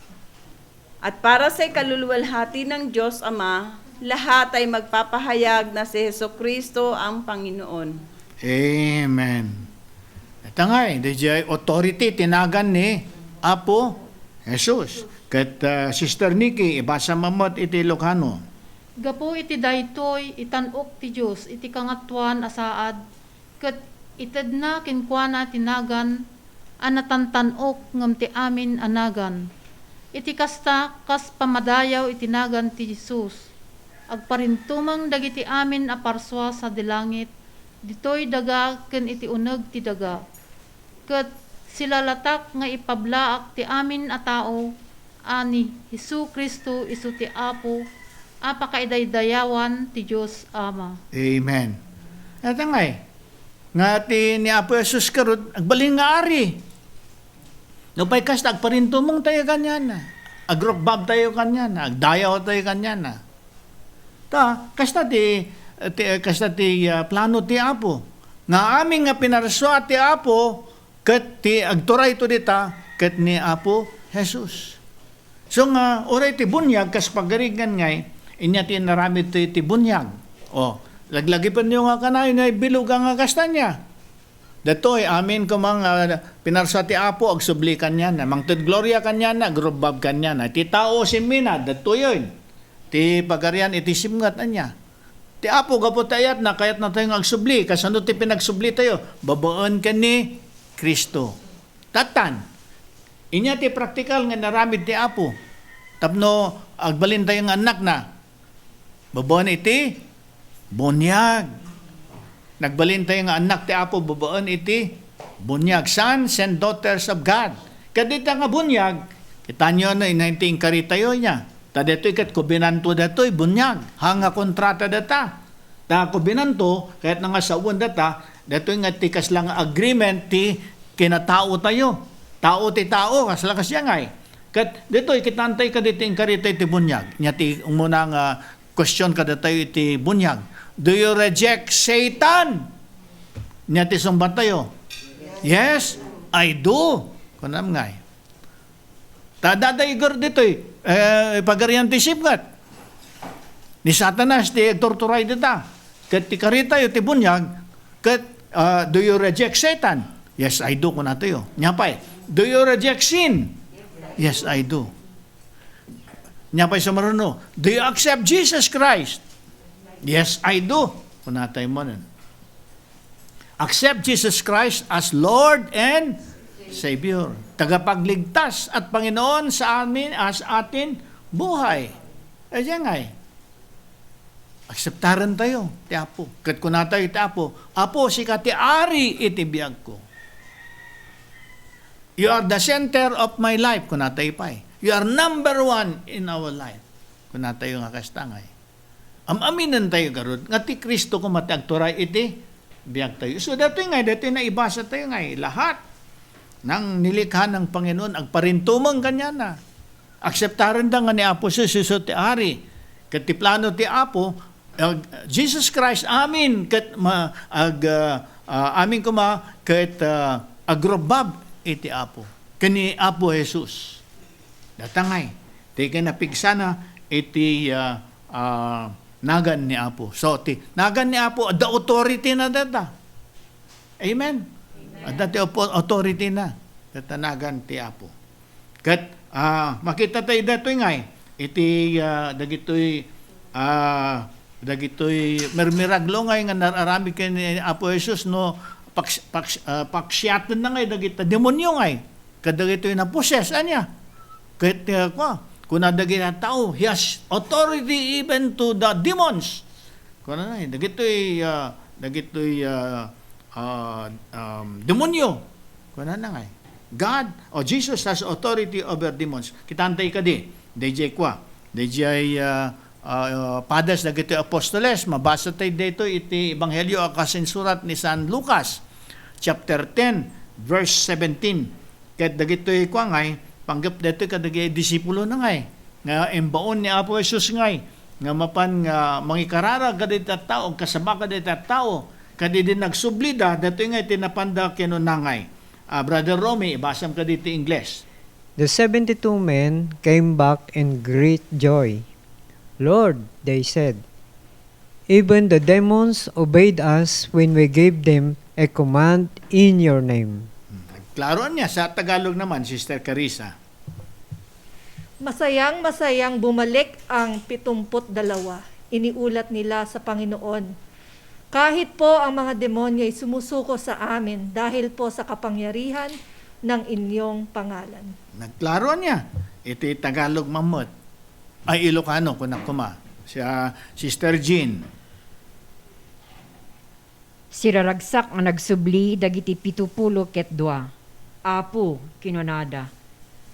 At para sa ikaluluwalhati ng Diyos Ama, lahat ay magpapahayag na si Jesucristo ang Panginoon. Amen. Ito nga DJ authority tinagan ni Apo Jesus. Kat Sister Nikki, ibasa mamot iti Ilocano. Gapo iti daytoy itanok ti Dios iti kangatuan asaad ket ited na kinkwana tinagan anatantanok ngem ti amin anagan. Iti kasta kas pamadayaw itinagan ti Jesus. Agparintumang dagiti amin a parswa sa dilangit ditoy daga ken iti uneg ti daga. Ket sila latak nga ipablaak ti amin a tao ani Hesu Kristo isu ti Apo apakaidaydayawan ti Dios Ama. Amen. At ngay, nga ti ni Apo Jesus karot, agbaling nga ari. No pa'y kasta, agparintumong tayo kanyan na. Agrokbab tayo kanyan na. Agdayaw tayo kanyan na. Kasta ti plano ti Apo. Nga aming nga pinarswa ti Apo, ket ti agturay to dita, ket ni Apo Jesus. So nga, oray ti bunyag, kas pagarigan ngay, inya ti naramid ti bunyag. O, laglagi pa niyo nga kanay na bilog nga kasta niya. Datoy, amin ko mga pinarsa ti Apo, agsubli kanya na. Mangtod gloria kanya na, grubab kanya na. Ti tao simina, datoy yun. Ti pagarian, iti simngat na niya. Ti Apo, gapotayat na, kayat na tayong agsubli. Kasano ti pinagsubli tayo? Babaan ka ni Kristo. Tatan, inya ti praktikal nga naramid ti Apo. Tapno, agbalin tayong anak na. Babaan iti bunyag. Nagbalin tayo nga anak ti Apo, babaan iti bunyag. Sons and daughters of God. Kadita nga bunyag, kita nyo na inainting kari tayo niya. Ta dito ikat kubinanto dato'y bunyag. Hanga kontrata data. Ta kubinanto, kahit nga sa uwan data, dato'y nga tikas lang agreement ti kinatao tayo. Tao ti tao, kasla kasya ngay. Kat dito'y kitantay ka dito yung kari tayo ti bunyag. Nya ti umunang question ka dito iti bunyag. Do you reject Satan? Nya ti sumbat tayo. Yes, I do. Kunam ngay. Tadadaigor dito pagarian ti sipgat. Ni Satanas ti torturay dita. Ket ti karita iti bunyag, ket do you reject Satan? Yes, I do kuna tayo. Nya pay. Do you reject sin? Yes, I do. Nya pay sumaruno. Do you accept Jesus Christ? Yes, I do. Kunatay mo nun. Accept Jesus Christ as Lord and Savior. Tagapagligtas at Panginoon sa amin as atin buhay. Eh, diyan nga eh. Akseptaran tayo, ti Apo. Kat kunatay ti Apo, Apo, sika ti ari iti biyag ko. You are the center of my life, kunatay pa eh. You are number one in our life. Kunatay nga kastangay. Aminan tayo garod, nga ti Kristo ko matagturay iti, biyag tayo. So dati nga, dati na ibasa tayo nga, lahat ng nilikha ng Panginoon, agparintumang kanya na. Akseptaran da nga ni Apo Suso ti Ari. Kat ti plano ti Apo, Jesus Christ, amin, kat amin kuma, kat agrobab iti Apo. Kani Apo Jesus. Datangay, ti kanapigsana iti nagan ni Apo. So, nagan ni Apo, the authority na data. Amen? Dati authority na. Data nagan ti Apo. Kat, makita tayo dito ngay, iti, dagitoy, mermiraglo ngay nga nararami kay ni Apo Jesus, no, paksyatan na ngay, dagita, demonyo ngay. Kadagitoy na poses, anya? Kat, kuna dagi na tao, he has authority even to the demons. Kuna na, dagitoy demonyo. Kuna na nga. God, Jesus has authority over demons. Kitantay ka di, DJ kwa. DJ padas dagitoy apostoles, mabasa tayo dito iti Ebanghelyo akasin surat ni San Lucas, chapter 10, verse 17. Kat dagitoy kwa ngay, panggap dito kadagay disipulo na ngay. Nga embaon ni Apo Jesus ngay. Nga mapan nga mangikarara kadit at tao, kasaba kadit at tao. Kadit nagsublida, dito ngay tinapanda kino nangay. Brother Romy, ibasam kadit English. The 72 men came back in great joy. Lord, they said, even the demons obeyed us when we gave them a command in your name. Klaroan niya sa Tagalog naman, Sister Carissa. Masayang-masayang bumalik ang 72. iniulat nila sa Panginoon. Kahit po ang mga demonyo ay sumusuko sa amin dahil po sa kapangyarihan ng inyong pangalan. Nagklaro niya. Iti Tagalog mamot. Ay Ilocano, kunakuma. Siya, Sister Jean. Siraragsak ang nagsubli dagiti 70 ket 2. Apo kinunada.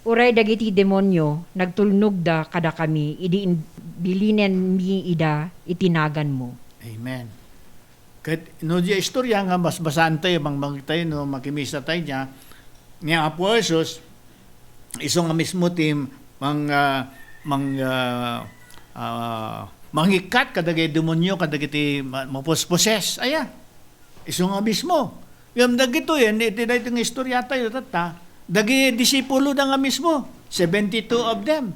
Uray dagiti demonyo nagtulnog da kada kami idi bilinen mi ida itinagan mo. Amen. Kat no di istorya nga mas basaan tayo tayo no makimisa tayo niya ni Apo Jesus iso nga mismo tim mangikat kadagay demonyo kadagiti maposposes aya iso nga mismo yung dagito yan iti da itong istorya tayo tata dagi disipulo na nga mismo 72 of them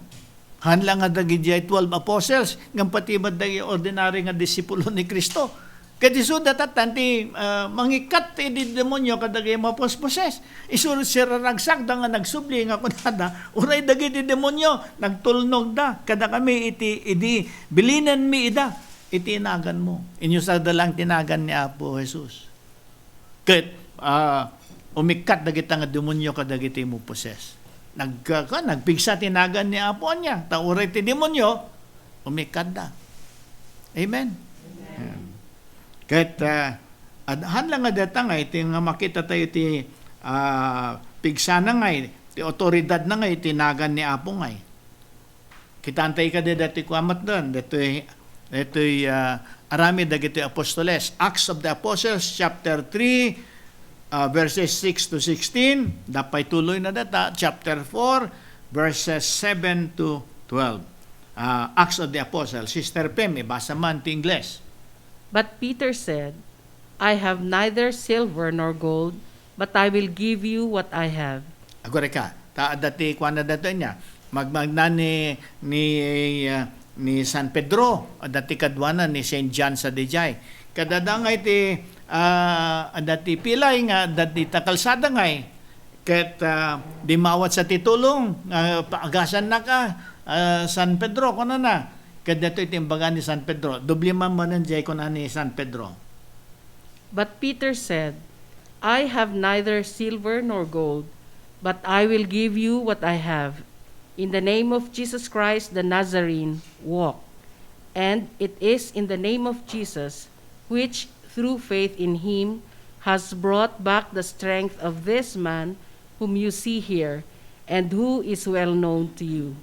hanlang nga dagi 12 apostles ngam pati dagi ordinary nga disipulo ni Kristo kadi so datanti mangikat di demonyo kadagay maposposes isunod si raragsak da nga nagsubli nga kunada uray dagi di demonyo nagtulnog da kada kami idi bilinan mi ida itinagan mo inyo sa dalang tinagan ni Apo Jesus ket umikat dagiti nga demonyo kadagiti mo poses. Nagpigsa tinagan ni Apo niya. Tauray ti demonyo, umikat da. Amen. Kahit adhan lang nga data nga, iti nga makita tayo ti pigsa na nga, ti otoridad na nga, tinagan ni Apo nga. Kitantay ka dati kuamat doon. Dito'y arami dagiti apostoles. Acts of the Apostles, chapter 3, verses 6 to 16, dapay tuloy na data, chapter 4, verses 7 to 12. Acts of the Apostles. Sister Pem, ibasa man ti Ingles. But Peter said, I have neither silver nor gold, but I will give you what I have. Agora ka, dati kuha na dati niya, magmagna ni San Pedro, dati kadwana ni St. John sa Dijay. Kadadangay ti dati pilay nga dati takalsada ngay ket di mawat sa titulong paagasan na ka San Pedro kuno na ket dito itimbagan ni San Pedro doble man mananjay kuno ni San Pedro. But Peter said, I have neither silver nor gold, but I will give you what I have. In the name of Jesus Christ the Nazarene, walk. And it is in the name of Jesus, which through faith in him has brought back the strength of this man whom you see here, and who is well known to you.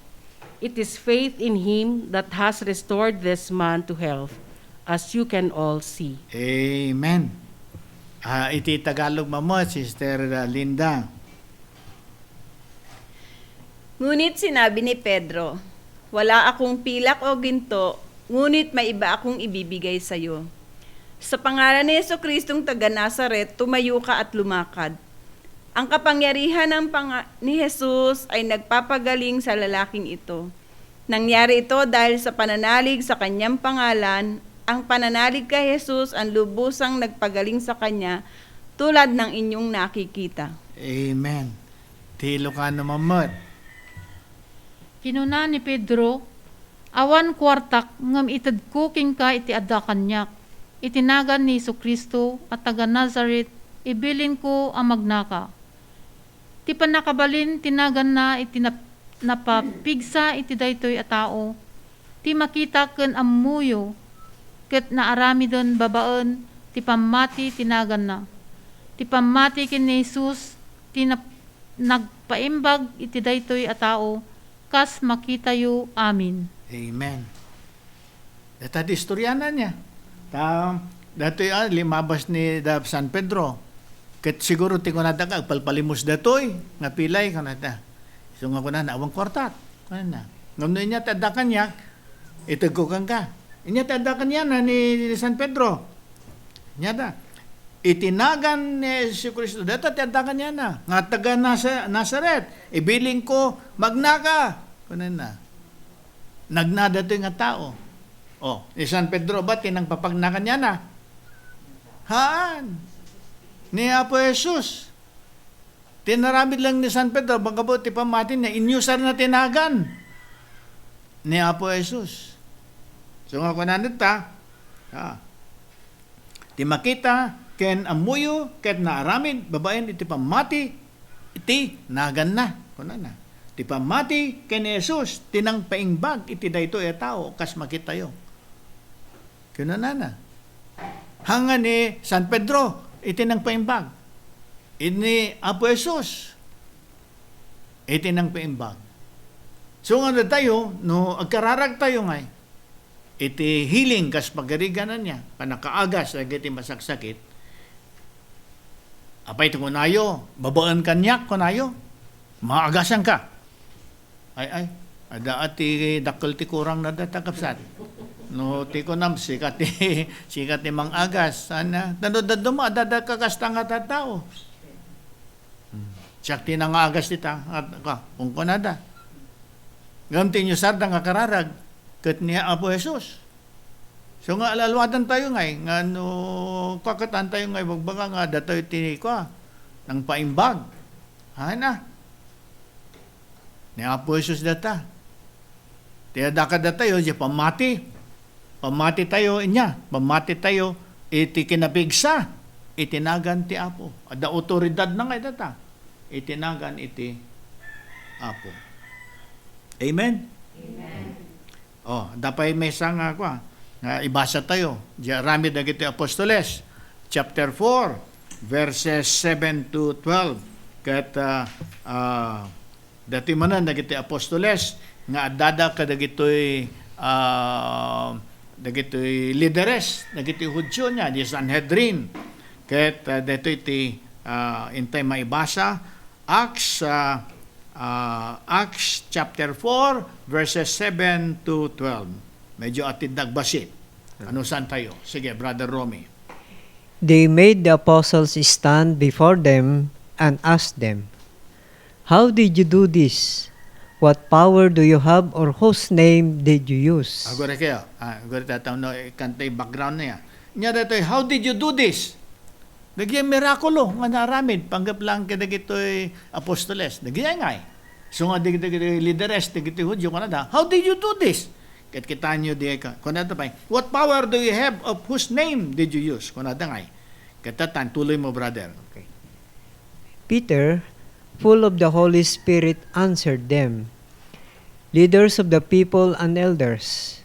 It is faith in him that has restored this man to health, as you can all see. Amen. Iti Tagalog mo, Sister Linda. Ngunit sinabi ni Pedro, wala akong pilak o ginto, ngunit may iba akong ibibigay sa iyo. Sa pangalan ni Jesucristong taga Nazaret, tumayo ka at lumakad. Ang kapangyarihan ni Jesus ay nagpapagaling sa lalaking ito. Nangyari ito dahil sa pananalig sa kanyang pangalan. Ang pananalig kay Jesus ang lubusang nagpagaling sa kanya tulad ng inyong nakikita. Amen. Tilo ka na mamot. Kinuna ni Pedro, awan kwartak ngam itad kuking ka iti adda kanyak. Itinagan ni Jesucristo at taga Nazaret, ibilin ko ang magnaka. Ti panakabalin tinagan na iti napapigsa iti daytoy a tao. Ti makita ken ammuyo, ket naarami don babaen, ti pamati tinagan na. Ti pamati ken ni Jesus, ti nagpaimbag iti daytoy a tao, kas makita yu amin. Amen. Data di istoryanan niya. Datoy limabas ni San Pedro. Ket siguro ti kunada ka palpalimos datoy nga pilay kunada. So nga kunana awang kwartat. Kunana. Ngam niya tadakan niya itagkukan ka. Inya tadakan niya na ni San Pedro. Nya da. Itinagan ni Jesucristo data tadakan niya na nga taga Nazaret. Ibiling ko magnaka. Kunana. Nagnada to nga tao. Oh, ni San Pedro ba tinang papagnakan niya na? Haan? Ni Apo Jesus. Tinaramid lang ni San Pedro, baka po tipamatin niya, inyusar na tinagan ni Apo Jesus. So nga kunanan ta, ti makita ken amuyo ket naaramin babaen iti pamati iti nagan na kunana. Ti pamati ken ni Jesus tinang paingbag iti dayto a tao kas makitayo. Kunana. Hanga ni San Pedro iti nang paimbag. Ini Apo Jesus iti nang paimbag. So nga tayo, no, agkararag tayo ngay, iti healing kas pagariganan niya, panakaagas, iti masaksakit, apay ito kunayo, babaan kanyak kunayo, maagasan ka. Ay, ada ati dakkel ti kurang na datakapsat. No, ti kunam, sikat ti mang agas, sana, dadado mo, adada kakasta nga tatao. Siyak ti nang agas tita, at kung kunada. Gamtin nyo sarda nga kararag, kat niya Apo Jesus. So nga alalwatan tayo ngay, nga no, kakatan tayo ngay, bagbaga nga, datoy tini ko, nang paimbag. Hana. Ni Apo Jesus data. Tiyada ka datayo, di pamati. Pamati tayo inya, pamati tayo, iti kinapigsa, itinagan ti Apo. Ada otoridad na ngay data. Itinagan iti Apo. Amen? Amen. Oh, dapay may isang nga ibasa tayo. Rami dagiti Apostoles, chapter 4, verses 7 to 12. Kat dati manan dagiti Apostoles nga adada ka dagitoy lideres, dagiti Hudyo niya, di Sanhedrin. Kat dito iti intay maibasa, Acts chapter 4 verses 7 to 12. Medyo atid nagbasit. Ano saan tayo? Sige, Brother Romy. They made the apostles stand before them and asked them, "How did you do this? What power do you have, or whose name did you use?" Agora kayo. Agora tataw no, kantay background na yan. Nya dito, how did you do this? Nagyay mirakulo nga naramid, panggap lang ka dagitoy apostoles. Nagyay ngay. So nga dagitoy lideres, dagitoy Hudyo kanada. How did you do this? Kat kita nyo di ka. Kunada pa, what power do you have, of whose name did you use? Kunada ngay. Katatan, tuloy mo, brother. Okay. Peter, full of the Holy Spirit, answered them, "Leaders of the people and elders,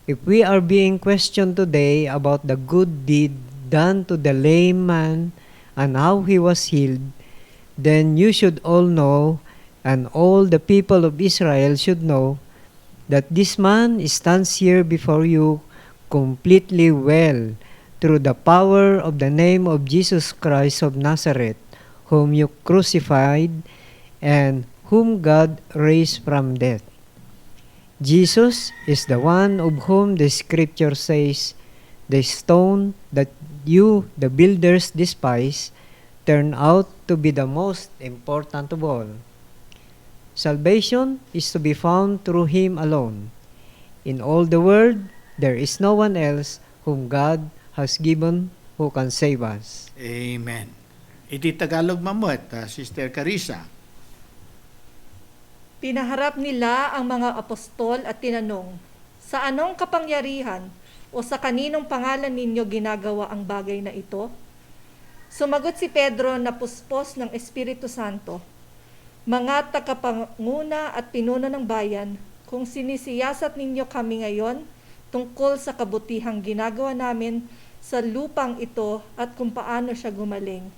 if we are being questioned today about the good deed done to the lame man and how he was healed, then you should all know, and all the people of Israel should know, that this man stands here before you completely well through the power of the name of Jesus Christ of Nazareth, whom you crucified and whom God raised from death. Jesus is the one of whom the scripture says, the stone that you, the builders, despise, turned out to be the most important of all. Salvation is to be found through Him alone. In all the world, there is no one else whom God has given who can save us. Amen. Iti Tagalog mamot, Sister Carissa. Pinaharap nila ang mga apostol at tinanong, "Sa anong kapangyarihan o sa kaninong pangalan ninyo ginagawa ang bagay na ito?" Sumagot si Pedro na puspos ng Espiritu Santo, "Mga tagapanguna at pinuno ng bayan, kung sinisiyasat ninyo kami ngayon tungkol sa kabutihang ginagawa namin sa lupang ito at kung paano siya gumaling,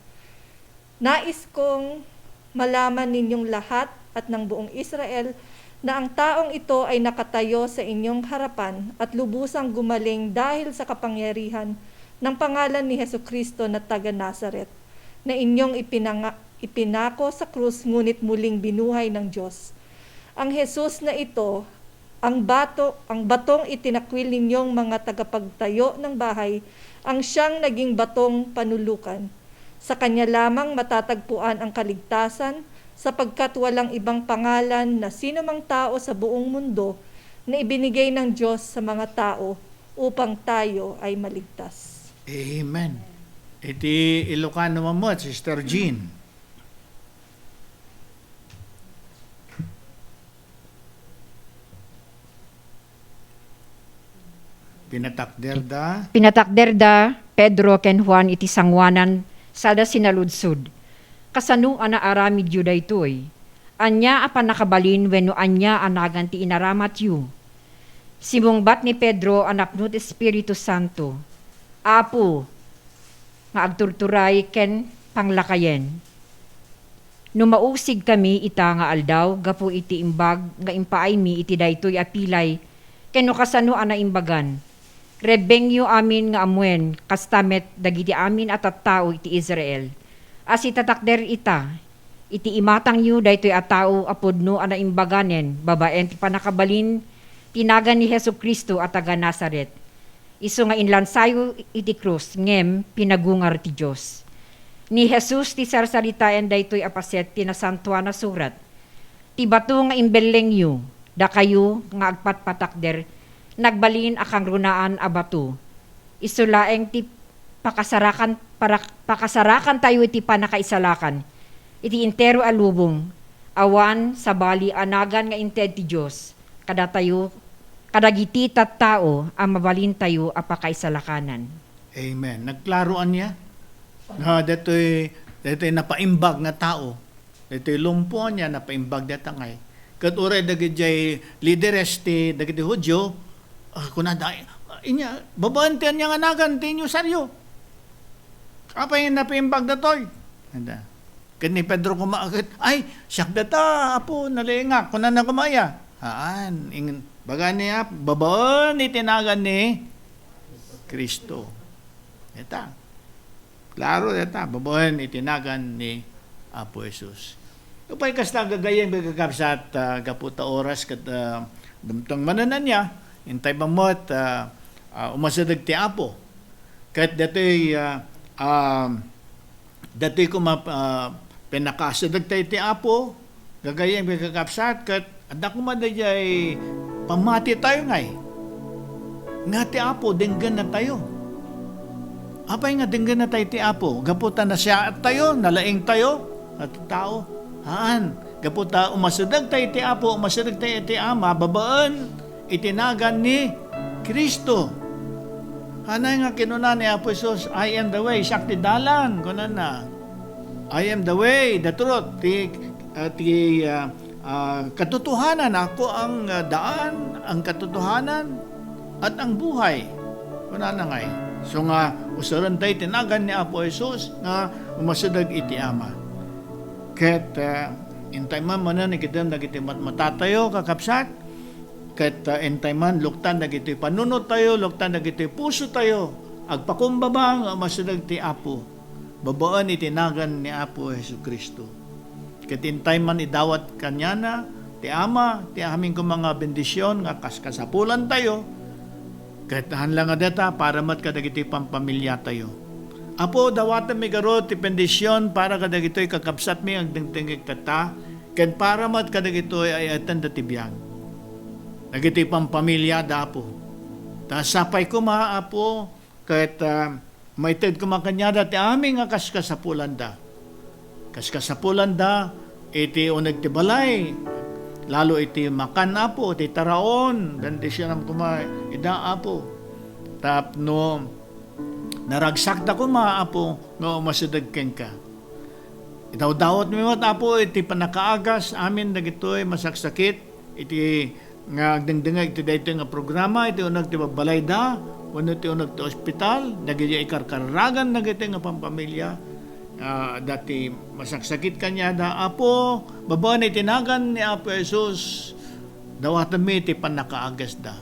nais kong malaman ninyong lahat at ng buong Israel na ang taong ito ay nakatayo sa inyong harapan at lubusang gumaling dahil sa kapangyarihan ng pangalan ni Hesukristo na taga Nazaret, na inyong ipinako sa krus ngunit muling binuhay ng Diyos. Ang Jesus na ito, ang batong itinakwil ninyong mga tagapagtayo ng bahay, ang siyang naging batong panulukan. Sa kanya lamang matatagpuan ang kaligtasan, sapagkat walang ibang pangalan na sinumang tao sa buong mundo na ibinigay ng Diyos sa mga tao upang tayo ay maligtas." Amen. Iti Ilocano mamot, Sister Jean. Pinatakderda Pedro ken Juan iti sangwanan sada sinaludsod. Kasano ana aramid yu daytoy. Anya apan nakabalin wenno anya anagan ti inaramat yu. Simungbat ni Pedro anak no ti Espiritu Santo. Apo nga agturturay ken panglakayen. Numausig kami ita nga aldaw gapu iti imbag nga impaay mi iti daytoy apilay ken no kasano ana imbagan. Rebengyo amin nga amwen kastamet dagiti amin at tao iti Israel. As itatakder ita, iti imatang yu daytoy a tao apodno ana imbaganen, babaen ti panakabalin, tinagan ni Hesu Kristo at taga Nazaret. Isu nga inlansayo iti krus, ngem pinagungar ti Diyos. Ni Jesus ti sarsaritaen daytoy apaset tinasantuan na surat. Ti bato nga imbeleng yu, da kayo nga agpatpatakder, nagbalin akang runaan a bato. Isulaeng ti pakasarakan tayo iti panakaisalakan. Iti intero alubong, awan sa bali anagan nga inted ti Diyos. Kadagiti tattao ang mabalin tayo a pakaisalakanan. Amen. Nagklaroan niya na detoy napaimbag nga tao. Detoy lumpuan niya napaimbag datangay. Kat uray dagiti lideres ti dagiti Hudyo, kunada inya babantian niya nga nagan tinyo saryo. Apa yung napaimbag datoy? Anda. Kat ni Pedro kumaakit, ay siyak data apo nalingak kunan na kumaya. Haan, baga niya, babaan itinagan ni Kristo. Eta. Klaro eta, babaan itinagan ni Apo Jesus. Upay kasta gagayan bagagapsat gaputa oras kat dumtang mananan niya, intay bamot umasadag ti Apo. Kat datoy datoy pinakasadag tayo ti Apo, gagayan bagagapsat kat adak mo madayay pamati tayo ngay. Nga ti Apo, denggan na tayo. Apay nga denggan na tayo ti Apo. Gaputa na siya at tayo, nalaing tayo, at tao. Haan, gaputa umasadag tayo ti Apo, umasadag tayo ti Ama, babaan, itinagan ni Kristo. Hanay nga kinuna ni Apo Jesus, I am the way, siyak ti dalan, kunan na. I am the way, the truth, katotohanan, ako ang daan, ang katotohanan, at ang buhay. Kuna na ngay. So nga, usaran tayo tinagan ni Apo Jesus nga umasadag iti Ama. Ket, intay man manan, ikitam nagiti matatayo, kakapsat. Ket, intay man, luktan nagiti panunod tayo, luktan nagiti puso tayo. Agpakumbaba nga umasadag ti Apo. Babaan itinagan ni Apo Jesu Kristo. Katintay man idawat kanya na, ti Ama, ti aming ko mga bendisyon, nga kaskasapulan tayo, kahit lang nga data, para mat kadagito'y pampamilya tayo. Apo, dawatan mi garo, ti bendisyon, para kadagito'y kakapsat mi, ang dingtingig tata, kahit para mat kadagito'y ay atan da tibiyang. Nagito'y pampamilya da po. Tasapay ko Apo, kahit maited ko makanya da, ti aming nga kaskasapulan da. Kaskasapulan da, iti unag ti balay, lalo iti makan Apo, iti taraon, dandi siya nam kumay, ida Apo. Tapno, naragsak da Apo, nga umasadagken ka. Itaw-dawat mi mat Apo, iti panakaagas, amin dagitoy masaksakit, iti nga agdengdengag iti daytoy nga programa, iti unag ti balay da, iti unag ti ospital, dagiti ikarkaragan dagiti nga pampamilya, dati masaksakit kanya da Apo, babaan itinagan ni Apo Jesus, dawatan mi iti panakaagas da.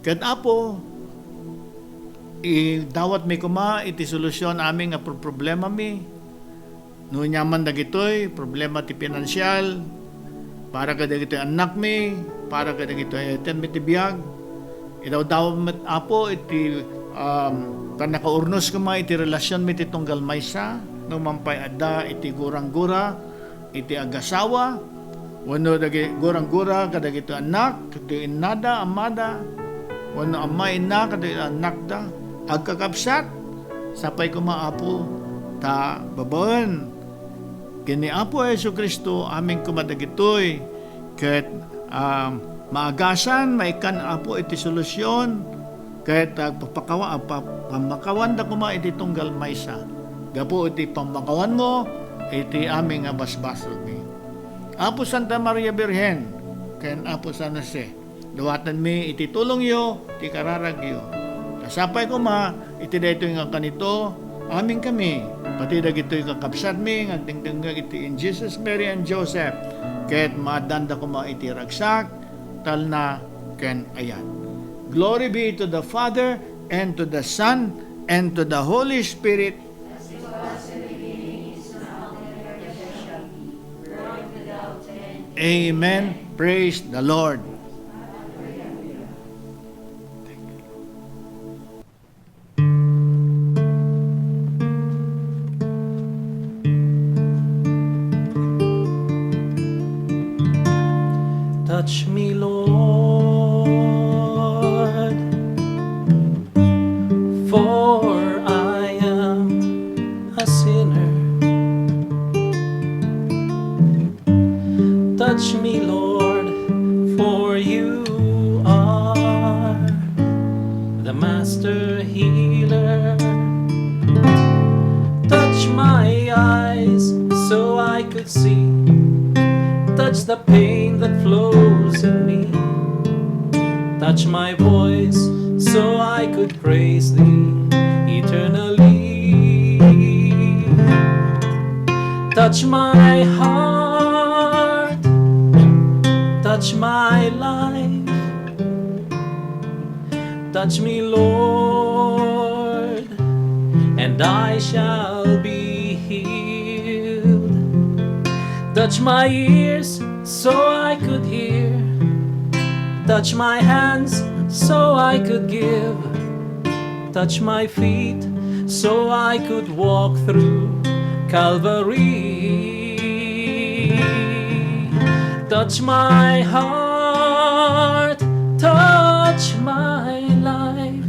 Kat Apo, dawat mi kuma iti solusyon aming nga problema mi. No nyaman dagitoy, problema ti pinansyal, para ka dagitoy anak mi, para ka dagitoy eten mi ti biyag. Idaw met Apo iti panakaurnos kuma iti relasyon mi ti tunggal maysa, no mampay adda iti gurang-gura, iti agasawa, wano dagi gurang-gura kadagito anak, kadagito inada, amada, wano amay na kadagito anak da, agkakapsat, sapay kumaapo, ta babaan, kini Apo Jesu Kristo, aming kumadagitoy, ket maagasan, maikan Apo iti solusyon, Kahit pamakawan da kuma iti tunggal maysa. Gapo iti pamakawan mo, iti aming basbasol mi. Apo Santa Maria Birhen, ken Apo San Jose, dawatan mi iti tulong yo, iti kararag yo. Kasapay ko iti dayto nga kanito, aming kami, pati dagito yung kakapsat mi, nga tingtangga iti in Jesus, Mary, and Joseph, kahit maadanda ko iti ragsak, tal na, ken ayan. Glory be to the Father, and to the Son, and to the Holy Spirit. Amen. Praise the Lord. Touch me, Lord, for I am a sinner. Touch me, Lord, for you are the master healer. Touch my eyes so I could see. Touch the pain that flows in me. Touch my voice so I could praise thee eternally. Touch my heart, touch my life. Touch me, Lord, and I shall be healed. Touch my ears so I could hear. Touch my hands so I could give. Touch my feet so I could walk through Calvary. Touch my heart, touch my life.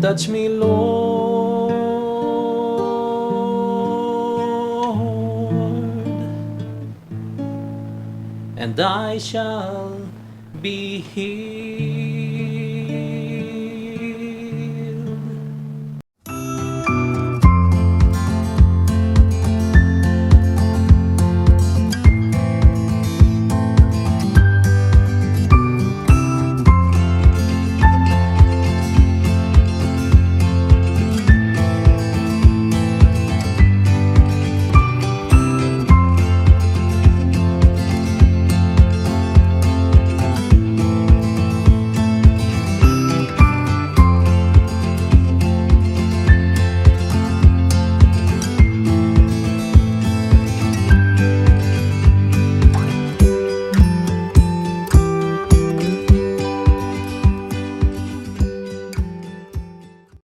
Touch me, Lord, and I shall be healed.